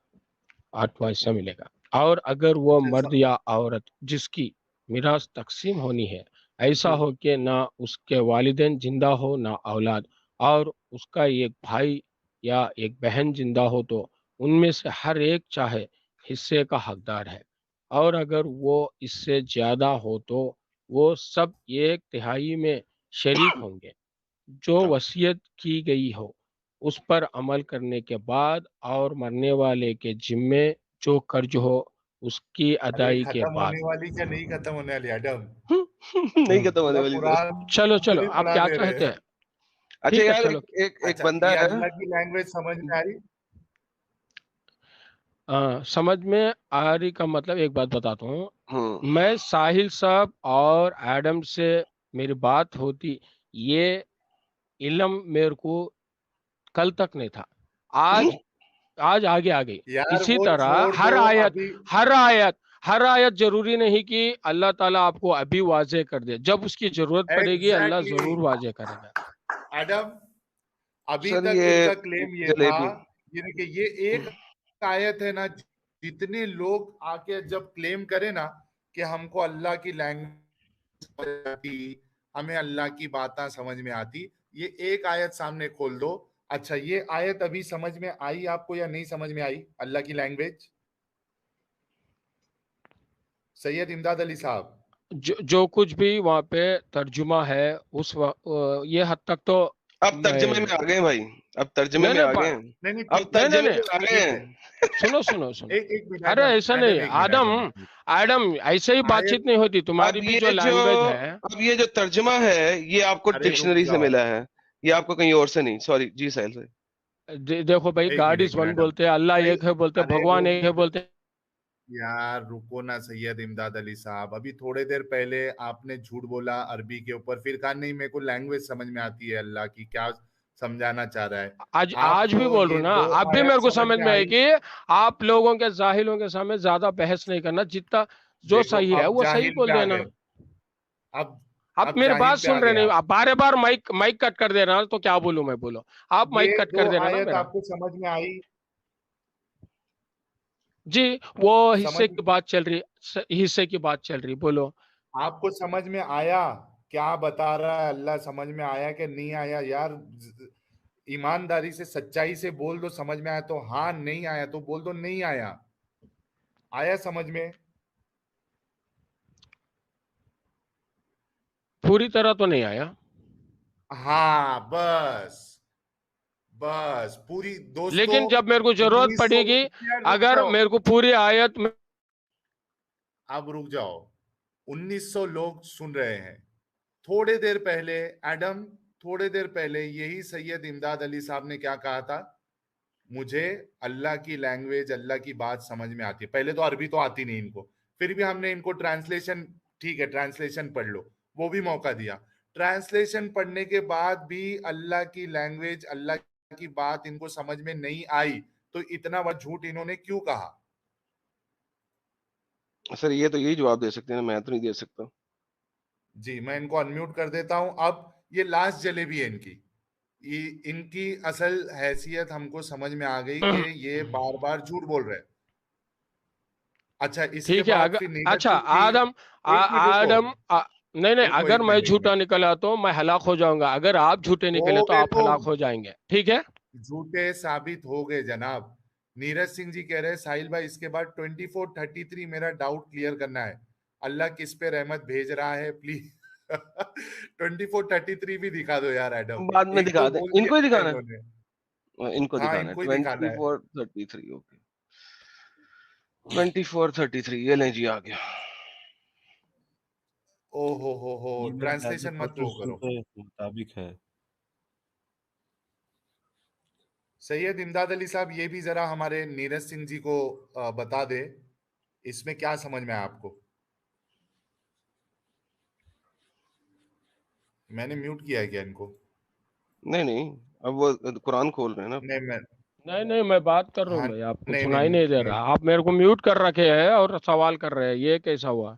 E: और अगर वो मर्द या औरत जिसकी मिरास तकसीम होनी है ऐसा हो कि ना उसके वालिदैन जिंदा हो ना औलाद, और उसका एक भाई या एक बहन जिंदा हो, तो उनमें से हर एक चाहे हिस्से का हकदार है, और अगर वो इससे ज्यादा हो तो वो सब 1/3 में शरीक होंगे. जो वसीयत की गई हो उस पर अमल करने के बाद, और मरने वाले के जिम्मे जो कर्ज हो उसकी
D: अरे
E: अदायगी के
D: खत्म
E: बाद.
D: होने वाली क्या नहीं खत्म होने वाली एडम?
B: नहीं खत्म होने
D: पूरा
B: वाली सर.
D: कुरान
E: चलो
D: ही
E: आप
D: पढ़ा
E: क्या
D: दे रहे
E: चाहते
D: हैं.
E: हैं?
B: अच्छा
E: ठीक है,
B: यार,
E: चलो.
B: एक
D: अच्छा
B: बंदा
D: ये
B: है.
D: अल्लाह की लैंग्वेज समझ में आ रही?
E: समझ में आ रही का मतलब एक बात बताता हूँ.
B: हम्म.
E: मैं साहिल साहब और एडम से मेरी बात होती, ये इल्म मेरे को कल तक नहीं था, आज आगे आ गई.
D: यार
E: इसी
D: वो
E: तरह
D: छोड़ दो अभी.
E: हर आयत जरूरी नहीं कि अल्लाह ताला आपको अभी वाजे कर दे, जब उसकी जरूरत पड़ेगी अल्लाह
D: एग्जैक्टली
E: जरूर वाजे करेगा.
D: एडम. अभी
B: सर
D: तक
B: ये
D: इनका क्लेम ये था.
B: जलेबी.
D: ये देखिए ये एक आयत है ना. जितने लोग आके जब क्लेम करे ना कि हमको अल्लाह की लैंग्वेज आती, हमें अल्लाह की बातें समझ में आती, ये एक आयत सामने खोल दो. अच्छा ये आयत अभी समझ में आई आपको या नहीं समझ में आई अल्लाह की लैंग्वेज? सैयद इमदाद अली साहब,
E: जो कुछ भी वहाँ पे तर्जुमा है उस ये हद तक तो
B: अब तर्जमे में आ गए भाई, अब तर्जमे में आ गए हैं,
D: नहीं नहीं
B: अब
D: ठीक
B: तर्जमे
E: नहीं,
B: में आ गए
D: ठीक है।
B: हैं।
E: सुनो सुनो
D: एक मिनट
E: अरे
D: एडम,
E: ऐसा
D: एडम
E: नहीं
D: एक मिनट
E: आदम,
D: एडम,
E: आदम ऐसे ही बातचीत नहीं होती, तुम्हारी
B: अब
E: भी
B: ये
E: जो लैंग्वेज है।
B: अब ये जो तर्जमा है ये आपको
D: अरे रुक
B: डिक्शनरी से
D: जाओ,
B: मिला है, ये आपको कहीं और से नहीं। सॉरी जी साहिल से।
E: देखो भाई,
D: एक
E: God
D: minute
E: is one
D: Adam,
E: बोलते हैं, अल्लाह
D: सही,
E: एक है बोलते हैं,
D: अरे
E: भगवान
D: रुक
E: एक है बोलते हैं।
D: यार रुको ना सैयद इमदाद अली साहब, अभी थोड़े देर पहले आपने झूठ बोला अरबी के ऊपर, फिर कहा नहीं मेरे को लैंग्वेज समझ में आती है अल्लाह की, क्या समझाना चाह रहा है
E: आज भी
D: आपको?
E: बोल रहा
D: ये
E: हूँ ना,
D: 2
E: अब भी
D: आयत
E: मेरे को
D: समझ
E: समझ
D: में
E: में है
D: आई?
E: कि आप लोगों के जाहिलों के सामने ज्यादा बहस नहीं करना, जितना जो
D: देखो
E: सही है
D: अब
E: वो सही
D: जाहिल
E: बोल
D: पे आ
E: देना।
D: गए, अब
E: आप मेरी
D: जाहिल
E: बात
D: पे आ
E: सुन रहे
D: गए
E: नहीं,
D: आप।
E: आप बारे बार माइक कट कर दे रहा तो क्या बोलूं मैं, बोलो आप
D: ये
E: माइक कट
D: 2
E: कर देना ना
D: आयत
E: मेरा।
D: आपको समझ में आई?
E: जी, वो हिस्से
D: समझ
E: की बात चल रही, हिस्से की बात चल रही, बोलो।
D: आपको समझ में आया क्या बता रहा है अल्लाह? समझ में आया कि नहीं आया? यार ईमानदारी से सच्चाई से बोल दो, समझ में आया तो हाँ, नहीं आया तो बोल दो नहीं आया। आया समझ में?
E: पूरी तरह तो नहीं आया।
D: हाँ बस बस पूरी दोस्तों,
E: लेकिन जब मेरे को जरूरत
D: 1900
E: पड़ेगी,
D: यार रुक
E: अगर
D: जाओ,
E: मेरे को पूरी आयत में,
D: अब रुक जाओ, 1900 लोग सुन रहे हैं। थोड़े देर पहले एडम, थोड़े देर पहले यही सैयद इमदाद अली साहब ने क्या कहा था? मुझे अल्लाह की लैंग्वेज, अल्लाह की बात समझ में आती है। पहले तो अरबी तो आती नहीं इनको, फिर भी हमने इनको ट्रांसलेशन, ठीक है ट्रांसलेशन पढ़ लो, वो भी मौका दिया। ट्रांसलेशन पढ़ने के बाद भी अल्लाह की लैंग्वेज, अल्लाह की बात इनको समझ में नहीं आई, तो इतना बड़ा झूठ इन्होंने क्यों कहा?
B: सर ये तो यही जवाब दे सकते हैं, मैं तो नहीं दे सकता।
D: जी मैं इनको अनम्यूट कर देता हूं। अब ये लास्ट जलेबी है इनकी, इनकी असल हैसियत हमको समझ में आ गई कि ये बार बार झूठ बोल रहे हैं। अच्छा इसके
E: ठीक है,
D: बाद फिर नीरज
E: अच्छा
D: सिंह जी,
E: आदम
D: एक मिनट रुको,
E: नहीं
D: रुको
E: अगर
D: एक
E: मैं
D: मिनट,
E: झूठा निकला तो मैं हलाक हो जाऊंगा, अगर आप झूठे निकले तो
D: गए
E: आप हलाक हो जाएंगे, ठीक है।
D: झूठे साबित हो गए जनाब। नीरज सिंह जी कह रहे हैं साहिल भाई इसके बाद 2433 मेरा डाउट क्लियर करना है, अल्लाह किस पे रहमत भेज रहा है प्लीज। 2433 भी दिखा दो यार एडम,
B: बाद में
D: एक
B: दिखा
D: दो
B: दें,
D: बोल
B: इनको ही
D: दिया
B: दिखाना
D: इन्होंने।
B: है, इनको
D: हाँ
B: दिखाना है।
D: इनको ही दिखाना है।
B: 2433 ओके, 2433 ये लें जी, आ गया।
D: ओ हो
H: ये मेरे ख्याल से
D: ट्रांसलेशन मत वो करो।
H: 2500 के मुताबिक है।
D: सैयद इमदाद अली साहब ये भी जरा हमारे नीरज सिंह जी को बता दे, इसमें क्या समझ में आया आपको? मैंने म्यूट किया है क्या इनको?
B: नहीं अब वो कुरान खोल रहे हैं ना।
D: नहीं
E: मैं बात कर रहा हूँ
D: हाँ,
E: भाई, आपको
D: नहीं
E: सुनाई नहीं दे रहा, आप मेरे को म्यूट कर रखे हैं और सवाल कर रहे हैं, ये कैसा हुआ?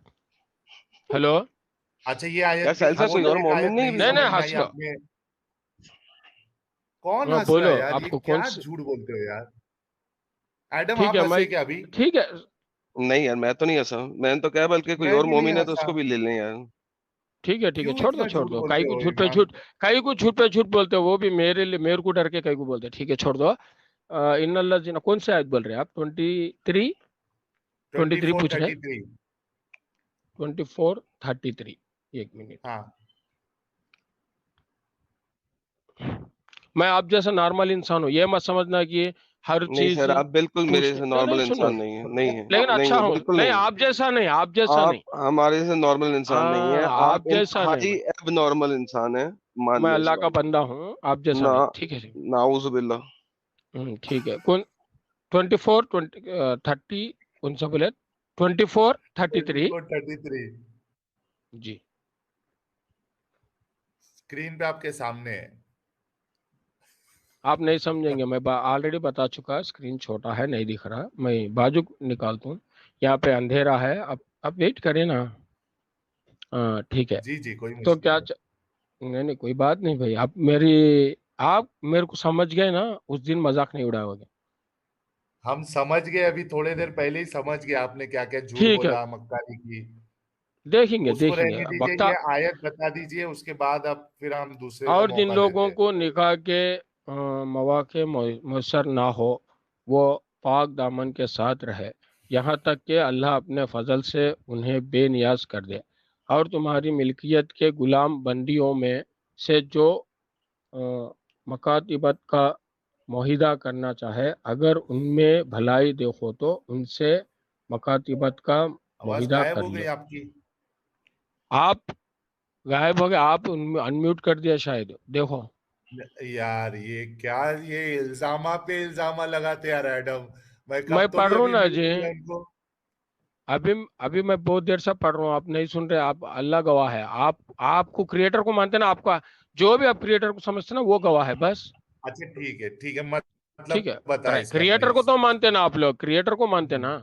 E: हेलो,
D: अच्छा ये आयत
B: यार साहिल साहब कोई और
D: एक
B: मोमिन
D: आयत
B: नहीं
D: नहीं
B: है?
E: नहीं,
D: समझ में
E: हंस
D: आई
E: लो।
D: आपने? कौन
E: हाँ,
D: हंस रहा
E: बोलो
D: है यार? ये
E: आपको
D: क्या
E: कौन सी,
D: झूठ बोलते हो यार? एडम
E: ठीक
D: आप
E: है
D: हंसे क्या अभी?
E: ठीक है,
B: नहीं यार मैं तो नहीं हंसा, मैंने तो कहा बल्कि कोई
D: मैं
B: और
D: भी नहीं
B: मोमिन है तो
D: हंसा।
B: उसको भी ले लें यार।
E: ठीक है
D: क्यों
E: छोड़
D: इतना झूठ
E: दो,
D: बोलते हो इमाम?
E: कई को झूठ पे झूठ बोलते हो, वो भी मेरे को डर के कई को बोलते हैं, ठीक है छोड़ दो। इन्नल्लाह जिना, कौन से आयत बोल रहे हैं आप? 23 पूछ रहे हैं?
D: 2433
E: 2433, एक मिनट।
D: हाँ
E: मैं आप जैसा नॉर्मल इंसान हूँ, ये मत समझना कि हर
B: नहीं
E: चीज
B: सर आप बिल्कुल मेरे से नॉर्मल
E: नहीं, सुनो,
B: इंसान नहीं है, नहीं है,
E: लेकिन
B: नहीं
E: अच्छा
B: है,
E: हूँ,
B: बिल्कुल
E: नहीं
B: नहीं।
E: आप जैसा नहीं,
B: आप हमारे से नॉर्मल इंसान नहीं है,
E: आप
B: आप
E: जैसा नहीं
B: इंतहाई एब नॉर्मल इंसान है, मान
E: मैं
B: लें इस
E: अल्लाह का
B: बात
E: बंदा हूँ, आप जैसा
B: ना,
E: नहीं, ठीक है
B: नाउजुबिल्लाह।
E: ठीक है। कौन 30 कौन सा बोले? 2433
D: 2433
E: जी,
D: स्क्रीन पे आपके सामने है।
E: आप नहीं समझेंगे, मैं ऑलरेडी बता चुका, स्क्रीन छोटा है नहीं दिख रहा, मैं बाजू निकालता हूँ, यहाँ पे अंधेरा है, अब वेट करें ना। हाँ ठीक है,
D: जी कोई
E: तो
D: मुश्किल
E: क्या नहीं कोई बात नहीं भाई, आप मेरे को समझ गए ना, उस दिन मजाक नहीं उड़ाओगे।
D: हम समझ गए, अभी थोड़े देर पहले ही समझ गए आपने क्या क्या झूठ
E: ठीक है,
D: बोला, मक्कारी की।
E: देखेंगे
D: उसको रहने दीजिए,
E: वक्ता।
D: ये आयत बता दीजिए, उसके बाद अब फिर हम दूसरे को
E: और जिन
D: मौका
E: लोगों
D: देते हैं।
E: को निकाह के मौके मैसर ना हो, वो पाक दामन के साथ रहे, یہاں تک کہ اللہ اپنے فضل سے انہیں بے نیاز کر دے، اور تمہاری ملکیت کے غلام بندیوں میں سے جو مکاتبت کا معاہدہ کرنا چاہے، اگر ان میں بھلائی دیکھو تو ان سے مکاتبت کا
D: آواز
E: معاہدہ
D: غائب
E: کر
D: ہو
E: لو۔
D: گئی آپ کی۔
E: آپ غائب ہو گئے، آپ انمیوٹ کر دیا شاید، دیکھو۔
D: یار یہ کیا، یہ الزامہ پہ الزامہ لگاتے یار ایڈم، میں
E: میں
D: کب تو
E: پڑھ
D: بھی
E: رہا ہوں
D: ابھی
E: نا
D: میوٹ
E: جی،
D: کیا ان کو۔
E: ابھی میں بہت دیر سے پڑھ رہا ہوں، آپ نہیں سن رہے، آپ اللہ گواہ ہے، آپ کو کریٹر کو مانتے نا، آپ کا جو بھی آپ کریٹر کو سمجھتے نا وہ گواہ ہے بس،
D: اچھا ٹھیک ہے ٹھیک ہے، مطلب
E: ٹھیک ہے۔
D: بتائیں اس کا
E: کریٹر کو
D: پلیز۔
E: تو مانتے نا آپ لوگ، کریٹر کو مانتے نا،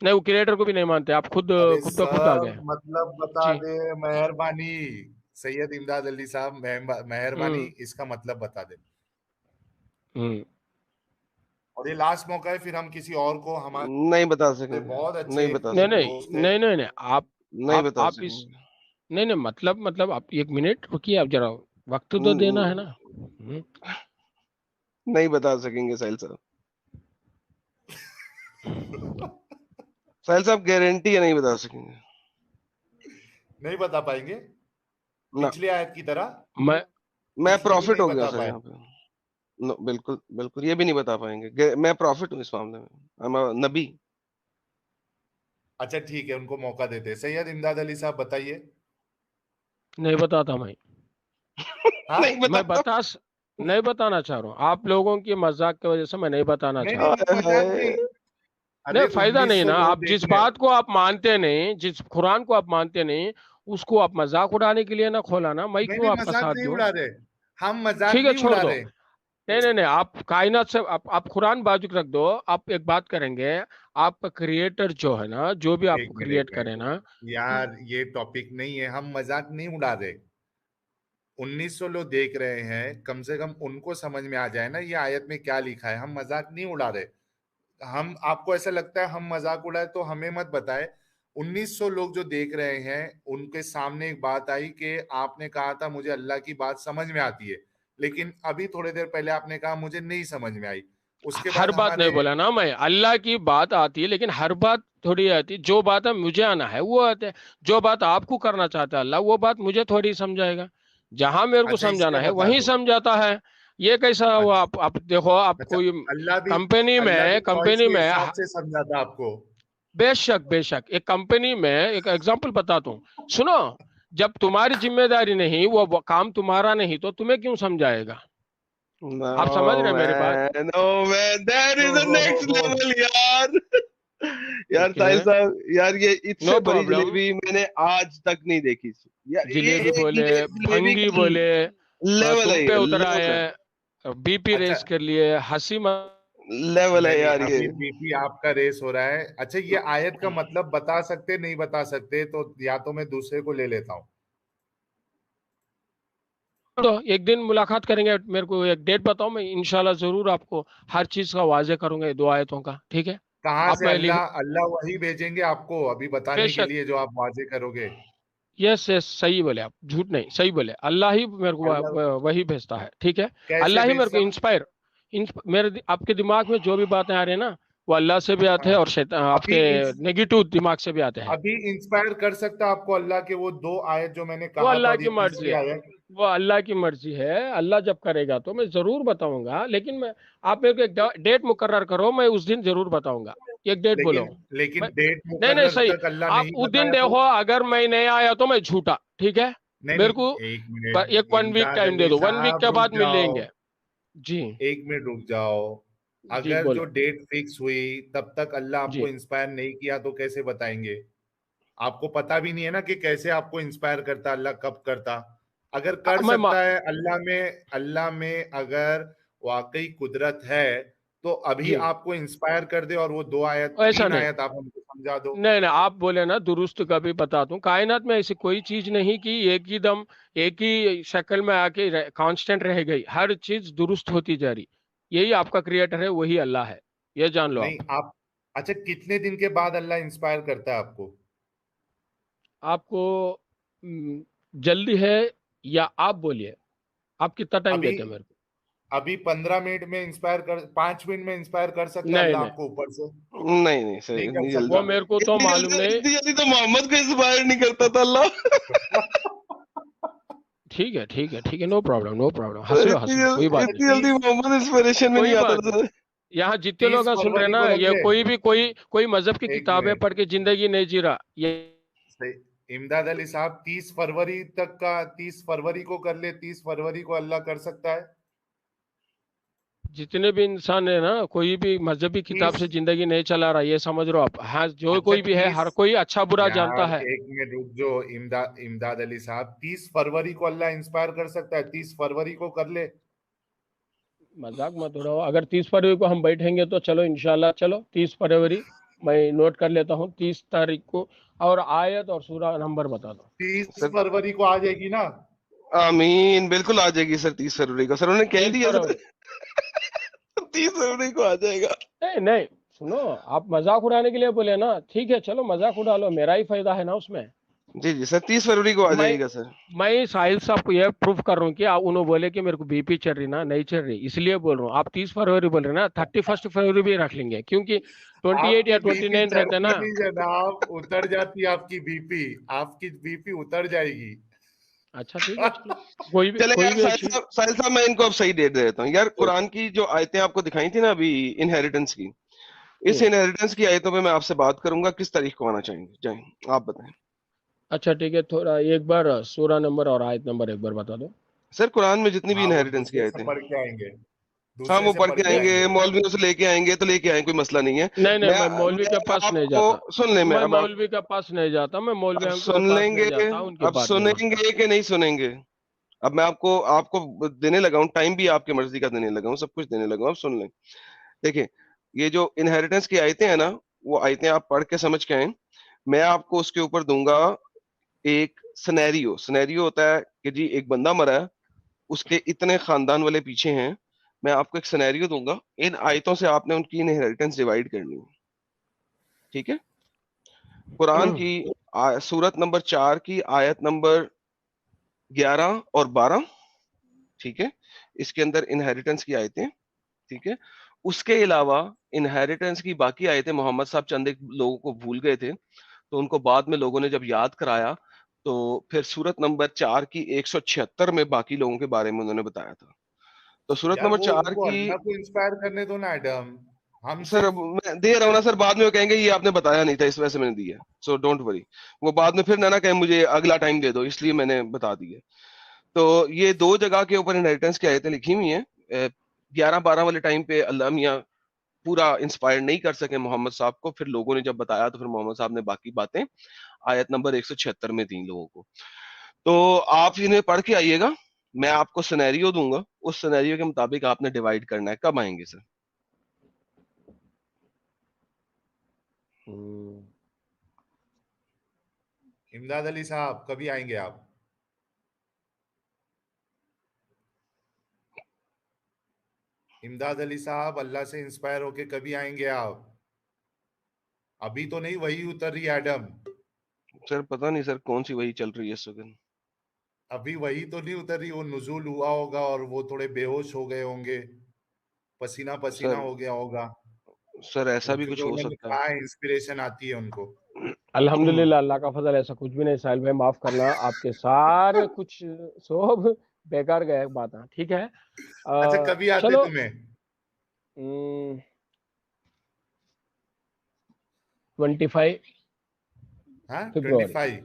E: نہیں وہ کریٹر کو بھی نہیں مانتے، آپ خود
D: ارے
E: خود بخود آ
D: سر
E: گئے۔
D: مطلب بتا
E: جی،
D: دے، مہربانی سید امداد علی صاحب، مہربانی اس کا مطلب بتا دے۔
E: ہوں
D: اور یہ لاسٹ موقع ہے، پھر ہم کسی اور کو، ہمارے
B: نہیں بتا سکیں گے،
D: بہت اچھے
B: نہیں بتا
E: نہیں
B: سکیں گے،
D: دوست ہیں۔
E: نہیں نہیں نہیں، آپ
B: نہیں
E: آپ
B: بتا
E: آپ
B: سکیں
E: اس،
B: گے،
E: نہیں نہیں، مطلب آپ ایک منٹ رکیے، آپ ذرا وقت تو دینا ہے نا۔
B: نہیں بتا سکیں گے ساحل صاحب، ساحل صاحب گارنٹی ہے نہیں بتا سکیں گے،
D: نہیں بتا پائیں گے
B: نہ
D: پچھلی آیت کی طرح،
E: میں
B: میں
D: پچھلی بھی
B: پروفٹ
D: نہیں
B: ہو گیا
D: بتا
B: سر
D: پائے۔
B: یہاں پہ، بالکل بالکل یہ بھی نہیں بتا پائیں گے، میں پروفٹ ہوں اس معاملے میں، نبی۔
D: اچھا ٹھیک ہے، ان کو موقع دیتے۔ سید امداد علی صاحب بتائیے۔
E: نہیں بتاتا میں
D: ہاں
B: نہیں
E: میں
B: بتا
E: نہیں بتانا چاہ رہا ہوں، آپ لوگوں کی مذاق کی وجہ سے میں نہیں بتانا
D: نہیں
E: چاہ رہا ہوں۔
D: نہیں مذاق نہیں، ارے
E: نہیں فائدہ نہیں
D: 1900
E: نا،
D: لوگ
E: آپ
D: دیکھ
E: جس
D: رہے ہیں۔
E: بات کو آپ مانتے نہیں، جس قرآن کو آپ مانتے نہیں، اس کو آپ مذاق اڑانے کے لیے نہ کھولا نا، میں
D: نہیں
E: کیوں
D: نہیں
E: آپ کا
D: مذاق
E: ساتھ
D: نہیں
E: دوں؟
D: اڑا رہے، ہم مذاق
E: ٹھیک ہے
D: نہیں
E: چھوڑ
D: اڑا
E: دو،
D: رہے۔
E: نہیں، آپ کائنات سے آپ قرآن بازو رکھ دو، آپ ایک بات کریں گے، آپ کا کریٹر جو ہے نا، جو بھی آپ
D: ایک
E: کو
D: منٹ
E: کریٹ کرے نا،
D: یار یہ ٹاپک نہیں ہے، ہم مذاق نہیں اڑا رہے۔ 1900 لوگ دیکھ رہے ہیں، کم سے کم ان کو سمجھ میں آ جائے نا یہ آیت میں کیا لکھا ہے، ہم مذاق نہیں اڑا رہے۔ ہم، آپ کو ایسا لگتا ہے ہم مذاق اڑائے تو ہمیں مت بتائے۔ 1900 لوگ جو دیکھ رہے ہیں ان کے سامنے ایک بات آئی کہ آپ نے کہا تھا مجھے اللہ کی بات سمجھ میں آتی ہے، لیکن ابھی تھوڑے دیر پہلے آپ نے کہا مجھے نہیں سمجھ میں آئی۔ اس کے بعد
E: ہر بات نہیں
D: ہمارے،
E: بولا نا میں، اللہ کی بات آتی ہے لیکن ہر بات تھوڑی آتی، جو بات ہے مجھے آنا ہے وہ آتے ہے، جو بات آپ کو کرنا چاہتا ہے اللہ، وہ بات مجھے تھوڑی سمجھائے گا، جہاں میرے کو
D: اچھا اس کا
E: سمجھانا ہے
D: بتا
E: وہیں
D: دو۔
E: سمجھاتا ہے۔ یہ کیسا ہوا؟
D: اچھا
E: آپ دیکھو، آپ
D: اچھا،
E: کوئی
D: اللہ بھی
E: کمپنی
D: اللہ
E: میں
D: بھی چوائس کے
E: میں
D: حساب سے سمجھاتا آپ کو۔
E: بے شک ایک کمپنی میں ایک ایگزامپل بتاتا ہوں، سنو، جب تمہاری ذمہ داری نہیں، وہ کام تمہارا نہیں، تو تمہیں کیوں سمجھائے گا؟ آپ سمجھ رہے ہیں میری بات؟
B: No man, that is the next level یار، یار
E: اوکے،
B: ساحل صاحب، یار یہ اس
E: نو
B: سے بڑی
E: پرابلم،
B: جلیبی میں نے آج تک نہیں دیکھی تھی یار،
E: جلیبی
B: یہ
E: بولے،
B: جلیبی
E: بھنگی
B: کا
E: بولے،
B: لیول ہے،
E: تم پہ
B: یہ
E: اترا
B: لیول ہے،
E: ہے، بی پی
D: اچھا
E: ریس کر لیے، ہنسی
B: لیول ہے
D: نہیں
B: یار
D: ابھی
B: یہ۔
D: بی پی آپ کا ریس ہو رہا ہے۔ اچھا یہ آیت کا مطلب بتا سکتے نہیں بتا سکتے تو یا تو میں دوسرے کو لے لیتا ہوں۔
E: تو ایک دن ملاقات کریں گے، میرے کو ایک ڈیٹ بتاؤ، میں انشاءاللہ ضرور آپ کو ہر چیز کا واضح کروں گا، یہ دو آیتوں کا، ٹھیک ہے؟
D: کہاں
E: آپ
D: سے
E: میں
D: اللہ وہی بھیجیں گے آپ کو ابھی
E: بے
D: بتانے کے
E: شک،
D: لیے جو آپ واضح کرو گے؟
E: یس صحیح بولے آپ، جھوٹ نہیں، صحیح بولے، اللہ ہی میرے کو
D: اللہ
E: وہی بھیجتا ہے، ٹھیک ہے؟
D: کیسے
E: اللہ ہی میرے کو
D: بھیجتا؟
E: آپ کے دماغ میں جو بھی باتیں آ رہی ہیں نا، وہ اللہ سے بھی آتے
D: ہاں
E: ہیں، اور آپ
D: ابھی
E: کے نیگیٹو دماغ سے بھی آتے ہیں،
D: ابھی انسپائر کر سکتا آپ کو اللہ کے وہ دو آیت جو میں نے
E: وہ
D: کہا تھا،
E: اللہ
D: اور
E: کی
D: یہ
E: مرضی
D: تیسری
E: ہے،
D: آیت؟
E: وہ اللہ کی مرضی ہے، اللہ جب کرے گا تو میں ضرور بتاؤں گا، لیکن آپ میرے کو ایک ڈیٹ مقرر کرو، میں اس دن ضرور بتاؤں گا، ایک ڈیٹ بولو،
D: لیکن ڈیٹ
E: نہیں
D: مقرر
E: صحیح،
D: تک اللہ
E: آپ
D: نہیں
E: اس دن
D: بتایا تو؟
E: دیکھو، اگر میں نہیں آیا تو میں جھوٹا، ٹھیک ہے؟
D: نہیں
E: میرے
D: نہیں
E: کو
D: ایک منٹ،
E: ایک 1 ویک
D: امداد
E: ٹائم دے
D: علی
E: دو، 1 ویک
D: صاحب
E: کے بعد
D: رک
E: مل لیں
D: جاؤ،
E: گے، جی
D: ایک منٹ رک جاؤ۔
E: جی
D: اگر
E: بولو،
D: جو ڈیٹ فکس ہوئی تب تک اللہ آپ
E: جی
D: کو انسپائر نہیں کیا تو کیسے بتائیں گے؟ آپ کو پتا بھی نہیں ہے نا کہ کیسے آپ کو انسپائر کرتا اللہ، کب کرتا۔ اگر کر
E: میں
D: سکتا ہے اللہ میں اگر واقعی قدرت ہے تو ابھی
E: جی
D: آپ کو انسپائر کر دے اور وہ دو آیت،
E: ایسا
D: 3
E: نہیں،
D: آیت آپ ہم کو سمجھا دو۔
E: نہیں آپ بولے نا درست، کبھی بتاتا ہوں، کائنات میں ایسی کوئی چیز نہیں کہ ایک ہی دم ایک ہی شکل میں آ کے کانسٹنٹ رہ گئی، ہر چیز درست ہوتی جا رہی، یہی آپ کا کریٹر ہے، وہی اللہ ہے، یہ جان لو
D: نہیں
E: آپ۔
D: آپ، اچھا کتنے دن کے بعد اللہ انسپائر کرتا ہے آپ کو؟
E: آپ کو جلدی ہے یا آپ بولیے، آپ کتنا ٹائم
D: ابھی
E: دیتے ہیں میرے کو؟
D: अभी 15 मिनट में इंस्पायर कर 5 मिनट में इंस्पायर कर सकता है
E: नहीं
D: अल्लाह
E: नहीं
D: आपको ऊपर से?
B: नहीं सर,
D: नहीं
B: इतनी
D: कर
E: वो
B: जल्दी
E: मेरे को तो मालूम नहीं।
B: इतनी जल्दी तो मोहम्मद को इंस्पायर नहीं करता था अल्लाह।
E: ठीक है, नो प्रॉब्लम, हंसो कोई बात
B: इतनी
E: नहीं,
B: जल्दी मोहम्मद इंस्पिरेशन में
E: कोई
B: नहीं आता
E: बात
B: था सर।
E: यहाँ जितने
D: 30
E: लोग सुन रहे
D: फरवरी
E: ना,
D: को रख
E: ये
D: दे।
E: कोई मजहब की
D: एक
E: किताबें
D: मिनट,
E: पढ़ के जिंदगी नहीं जी रहा। ये
D: इमदाद अली साहब 30 फरवरी तक का, 30 फरवरी को कर ले, 30 फरवरी को अल्लाह कर सकता है।
E: जितने भी इंसान है ना, कोई भी मजहबी किताब से
D: 30
E: जिंदगी नहीं चला रहा, ये समझ रहे हो आप। हाँ, जो
D: अच्छा
E: कोई भी है,
D: 30
E: हर कोई अच्छा बुरा जानता
D: यार
E: है।
D: एक मिनट रुक जो, इमदाद अली साहब 30 फरवरी को अल्लाह इंस्पायर कर सकता है, 30 फरवरी को कर ले।
E: मजाक मत उड़ाओ। अगर 30 फरवरी को हम बैठेंगे तो चलो इंशाल्लाह, चलो 30 फरवरी मैं नोट कर लेता हूँ, 30 तारीख को। और आयत और सूरा नंबर बता दो।
D: 30 फरवरी को आ जाएगी ना?
B: आमीन, बिल्कुल आ जाएगी सर 30 फरवरी को। सर उन्होंने कह
E: 30
B: दिया सर
E: फरवरी
B: 30 फरवरी को आ जाएगा।
E: नहीं सुनो, आप मजाक उड़ाने के लिए बोले ना, ठीक है चलो मजाक उड़ा लो, मेरा ही फायदा है ना उसमें।
B: जी सर 30 फरवरी को आ
E: मैं
B: जाएगा सर।
E: मैं साहिल साहब को ये प्रूफ कर रहा हूँ कि उन्होंने बोले कि मेरे को बीपी चल रही ना, नहीं चल रही, इसलिए बोल रहा हूँ। आप 30 फरवरी बोल रहे ना, 31 फरवरी भी रख लेंगे, क्योंकि 28 या
D: आपकी बीपी
E: 29 रहते हैं ना।
D: चढ़ती नहीं जनाब, उतर जाती है आपकी बीपी, आपकी बीपी उतर जाएगी।
E: अच्छा ठीक है, चलो कोई भी
B: चलेगा यार
E: अच्छी।
B: साहिल साहब मैं इनको अब सही डेट दे देता हूँ यार। कुरान की जो आयतें आपको दिखाई थी ना अभी इनहेरिटेंस की, इस इनहेरिटेंस की आयतों पे मैं आपसे बात करूंगा, किस तारीख को आना चाहेंगे, जाए आप बताएं।
E: अच्छा ठीक है, थोड़ा एक बार सूरा नंबर और आयत नंबर एक बार बता दो।
B: सर कुरान में जितनी भी
D: हाँ वो
B: इनहेरिटेंस की
D: दूसरे
B: आयतें,
D: से पढ़ के आएंगे,
B: हाँ
D: दूसरे
B: वो
D: से
B: पढ़
D: पढ़
B: के
D: के
B: आएंगे,
D: आएंगे।
B: मौलवियों से लेके आएंगे तो लेके आएंगे, कोई मसला नहीं है।
E: नहीं मैं मौलवी के पास नहीं जाता।
B: आपको सुन ले, मैं
E: मैं मौलवी के पास नहीं जाता, मैं
B: अब
E: मौलवियों के
B: सुन
E: पास
B: लेंगे,
E: नहीं जाता, उनकी
B: अब
E: बात नहीं मानता।
B: सुनेंगे कि नहीं सुनेंगे। अब मैं आपको आपको देने लगा हूँ, टाइम भी आपकी मर्जी का देने लगा हूँ, सब कुछ देने लगा हूँ, अब सुन लें। देखिए ये जो इनहेरिटेंस की आयतें हैं ना, वो आयतें आप पढ़ के समझ के आए। मैं आपको उसके ऊपर दूंगा एक सिनेरियो होता है कि जी एक बंदा मरा है, उसके इतने खानदान वाले पीछे हैं। मैं आपको एक सिनेरियो दूंगा, इन आयतों से आपने उनकी इनहेरिटेंस डिवाइड करनी है, ठीक है। कुरान की सूरत नंबर 4 की आयत नंबर 11 और 12, ठीक है, इसके अंदर इनहेरिटेंस की आयतें, ठीक है। उसके अलावा इनहेरिटेंस की बाकी आयतें मोहम्मद साहब चंद एक लोगों को भूल गए थे, तो उनको बाद में लोगों ने जब याद कराया, तो फिर सूरत नंबर 4 की 176 में बाकी लोगों के बारे में उन्होंने बताया था। तो सूरत
D: यार
B: नंबर
D: वो
B: 4
D: उनको
B: की,
D: अल्लाह को इंस्पायर करने दो ना एडम, हम
B: सर
D: सिर्फ
B: अब मैं दे रहा हूँ ना सर, बाद में वो कहेंगे ये आपने बताया नहीं था, इस वजह से मैंने दिया, सो डोंट वरी। वो बाद में फिर ना कहें मुझे अगला टाइम दे दो, इसलिए मैंने बता दिया। तो ये दो जगह के ऊपर इनहेरिटेंस की आयतें लिखी हुई हैं। 11-12 वाले टाइम पे अल्लाह मियाँ पूरा इंस्पायर नहीं कर सके मोहम्मद साहब को, फिर लोगों ने जब बताया तो फिर मोहम्मद साहब ने बाकी बातें आयत नंबर 176 में दी लोगों को। तो आप इन्हें पढ़ के आइएगा, मैं आपको सिनेरियो दूंगा, उस सिनेरियो के मुताबिक आपने डिवाइड करना है। कब आएंगे सर?
D: इमदाद अली साहब कभी आएंगे आप? इमदाद अली साहब अल्लाह से इंस्पायर होके कभी आएंगे आप? अभी तो नहीं, वही उतर रही एडम,
B: सर पता नहीं सर कौन सी वही चल रही है इस वक्त।
D: अभी वही तो नहीं उतर रही, वो नुज़ूल हुआ होगा और वो थोड़े बेहोश हो गए होंगे, पसीना पसीना
B: सर
D: हो गया होगा,
B: सर ऐसा भी
D: क्योंकि
B: कुछ हो
D: उन्होंने
B: सकता है।
D: कहा इंस्पिरेशन आती है उनको।
E: अल्हम्दुलिल्लाह, अल्लाह का फजल, ऐसा कुछ भी नहीं। साहिल भाई माफ करना, आपके सारे कुछ सब बेकार गए बात है, ठीक है।
D: अच्छा कभी आते
E: चलो
D: तुम्हें?
E: 25
D: हाँ
E: फरवरी
D: 25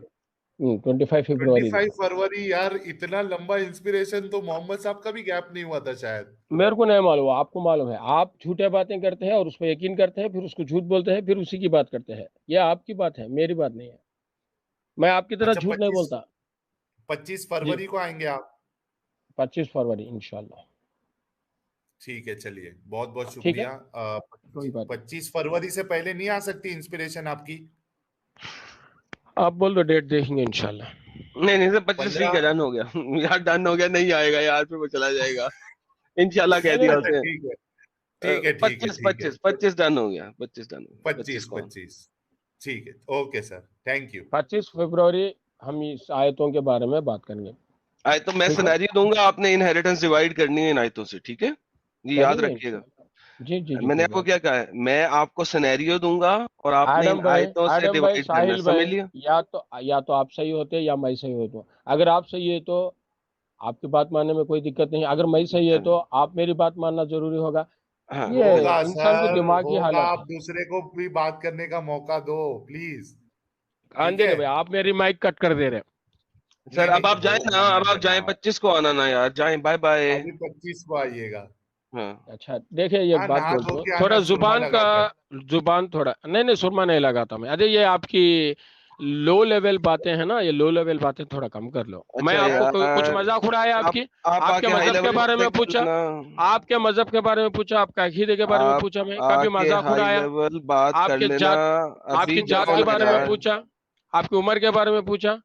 E: 25 फरवरी
D: 25 फरवरी। यार इतना लंबा इंस्पिरेशन तो मोहम्मद साहब का भी गैप नहीं हुआ था शायद।
E: मेरे को नहीं मालूम, आपको मालूम है। आप झूठे बातें करते हैं और उस पर यकीन करते हैं, फिर उसको झूठ बोलते हैं, फिर उसी की बात करते हैं। ये आपकी बात है, मेरी बात नहीं है। मैं आपकी तरह
D: अच्छा
E: झूठ नहीं बोलता।
D: 25
E: जी,
D: फरवरी को आएंगे आप?
E: 25 फरवरी इंशाल्लाह।
D: ठीक है, चलिए बहुत बहुत
E: ठीक है,
D: शुक्रिया।
E: कोई बात नहीं।
D: 25 फरवरी से पहले नहीं आ सकती इंस्पिरेशन आपकी?
E: आप बोल दो, डेट देखेंगे इंशाल्लाह।
B: नहीं सर 25 ठीक
D: 15
B: है, डन हो गया यार, डन हो गया, नहीं आएगा यार, फिर वो चला जाएगा। इंशाल्लाह कह दिया
D: अच्छा
B: उसने।
D: ठीक है, ठीक है, ठीक है,
B: 25
D: ठीक है।
B: 25 डन हो गया, 25 डन हो गया,
D: 25
B: को
D: 25 ठीक है, ओके सर, थैंक यू।
E: 25 फरवरी हम इस आयतों के बारे में बात करेंगे।
B: आयतों मैं
E: ठीक है
B: सिनेरियो दूंगा, आपने इनहेरिटेंस डिवाइड करनी है इन आयतों से, ठीक है, ये याद
E: करेंगे
B: रखिएगा।
E: इंशाल्लाह। जी जी जी
B: मैंने
E: कोई
B: आपको
E: बात
B: क्या कहा है, मैं आपको सिनेरियो दूंगा और आपने इन आयतों से
E: आडम भाई
B: डिवाइड करना है,
E: साहिल
B: समझ
E: भाई,
B: लिया?
E: या तो आप सही होते या मैं सही होता हूँ। अगर आप सही है तो आपकी बात मानने में कोई दिक्कत नहीं, अगर मैं सही है तो आप मेरी बात मानना जरूरी होगा।
B: हाँ
E: ये
D: होगा
E: इंसान की
D: सर,
E: दिमागी
D: होगा।
E: हालत
D: आप
E: है।
D: दूसरे को भी बात करने का मौका दो प्लीज। ठीक
E: आंदे
D: है,
E: नहीं भाई, आप मेरी माइक कट कर दे रहे हैं।
B: सर,
D: नहीं
B: अब आप
D: नहीं
B: जाए ना, अब आप जाए, 25 को आना ना यार, जाए, बाय बाय।
D: अभी 25 को आइएगा।
B: हाँ
E: अच्छा देखिए, ये
D: हाँ,
E: बात
D: नहा
E: बोलता
D: धो
E: हूँ,
D: के
E: थोड़ा
D: आना, सुरमा
E: जुबान
D: लगा
E: का,
D: के।
E: जुबान थोड़ा, नहीं सुरमा नहीं लगाता मैं। अरे ये आपकी लो लेवल बातें हैं ना, ये लो लेवल बातें थोड़ा कम कर लो। मैं
B: अच्छा
E: आपको कुछ
B: यार,
E: मजाक उड़ाया
B: आप
E: आपकी,
B: आप
E: आपके
B: आके हाई
E: मजहब के
B: लेवल
E: बारे
B: बातें
E: में
B: कर
E: पूछा,
B: लेना।
E: आपके मजहब के बारे में पूछा, आपके अकीदे के बारे में
B: आप
E: पूछा, मैं कभी
B: आके
E: मजाक
B: हाई
E: उड़ाया?
B: लेवल बात कर
E: आपके
B: लेना।
E: जात,
B: अभी
E: आपकी जात के
B: कौन है
E: बारे में
B: यार?
E: पूछा, आपकी उम्र के बारे में पूछा,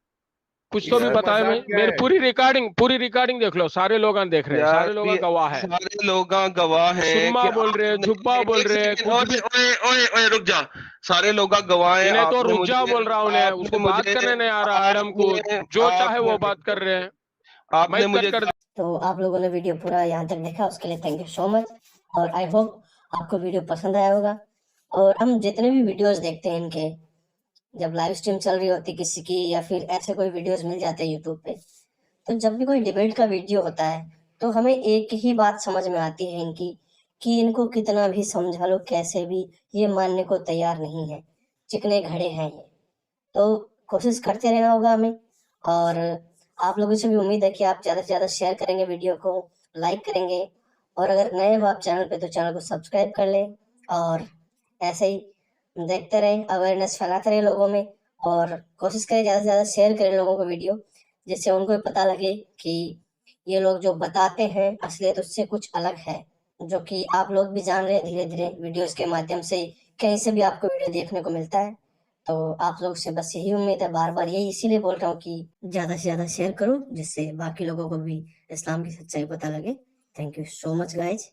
E: कुछ तो भी
D: इसमें
B: यार
E: बताया। मैं
D: मजाक क्या
E: मेरी
D: है?
E: पूरी रिकॉर्डिंग देख लो, सारे लोग देख रहे हैं,
B: यार
E: सारे लोग
B: भी
E: गवाह है।
B: सारे लोग गवाह हैं
E: सुरमा
B: कि
E: बोल रहे हैं,
B: आपने,
E: जुब्बा बोल
B: एक
E: रहे हैं,
B: सेकंड,
E: कुछ
B: ओए
E: भी।
B: ओए ओए ओए रुक जा। सारे लोग गवाह हैं,
E: इन्हें तो रुजा बोल रहा हूं, उन्हें उसको बात करने नहीं आ रहा। एडम को
B: आपने
E: जो चाहे
B: आपने
E: वो बात कर रहे हैं,
B: आपने
E: माइक कट
B: मुझे
E: कर दे।
A: तो आप लोगों ने वीडियो पूरा यहाँ तक देखा, उसके लिए थैंक यू सो मच। और आई होप आपको वीडियो पसंद आया होगा। और हम जितने भी वीडियोस देखते हैं इनके, जब लाइव स्ट्रीम चल रही होती किसी की, या फिर ऐसे कोई वीडियोस मिल जाते हैं यूट्यूब पे, तो जब भी कोई डिबेट का वीडियो होता है तो हमें एक ही बात समझ में आती है इनकी, कि इनको कितना भी समझा लो, कैसे भी ये मानने को तैयार नहीं है, चिकने घड़े हैं ये। तो कोशिश करते रहना होगा हमें। और आप लोगों से भी उम्मीद है कि आप ज़्यादा से ज़्यादा शेयर करेंगे, वीडियो को लाइक करेंगे, और अगर नए हो आप चैनल पे तो चैनल को सब्सक्राइब कर लें। और ऐसे ही देखते रहें, अवेयरनेस फैलाते रहें लोगों में, और कोशिश करें ज़्यादा से ज़्यादा शेयर करें लोगों को वीडियो, जिससे उनको भी पता लगे कि ये लोग जो बताते हैं असलियत उससे कुछ अलग है, जो कि आप लोग भी जान रहे हैं धीरे धीरे वीडियोस के माध्यम से। कहीं से भी आपको वीडियो देखने को मिलता है। तो आप लोग से बस यही उम्मीद है, बार बार यही इसीलिए बोल रहा हूँ कि ज़्यादा से ज़्यादा शेयर करो, जिससे बाकी लोगों को भी इस्लाम की सच्चाई पता लगे। Thank you so much guys.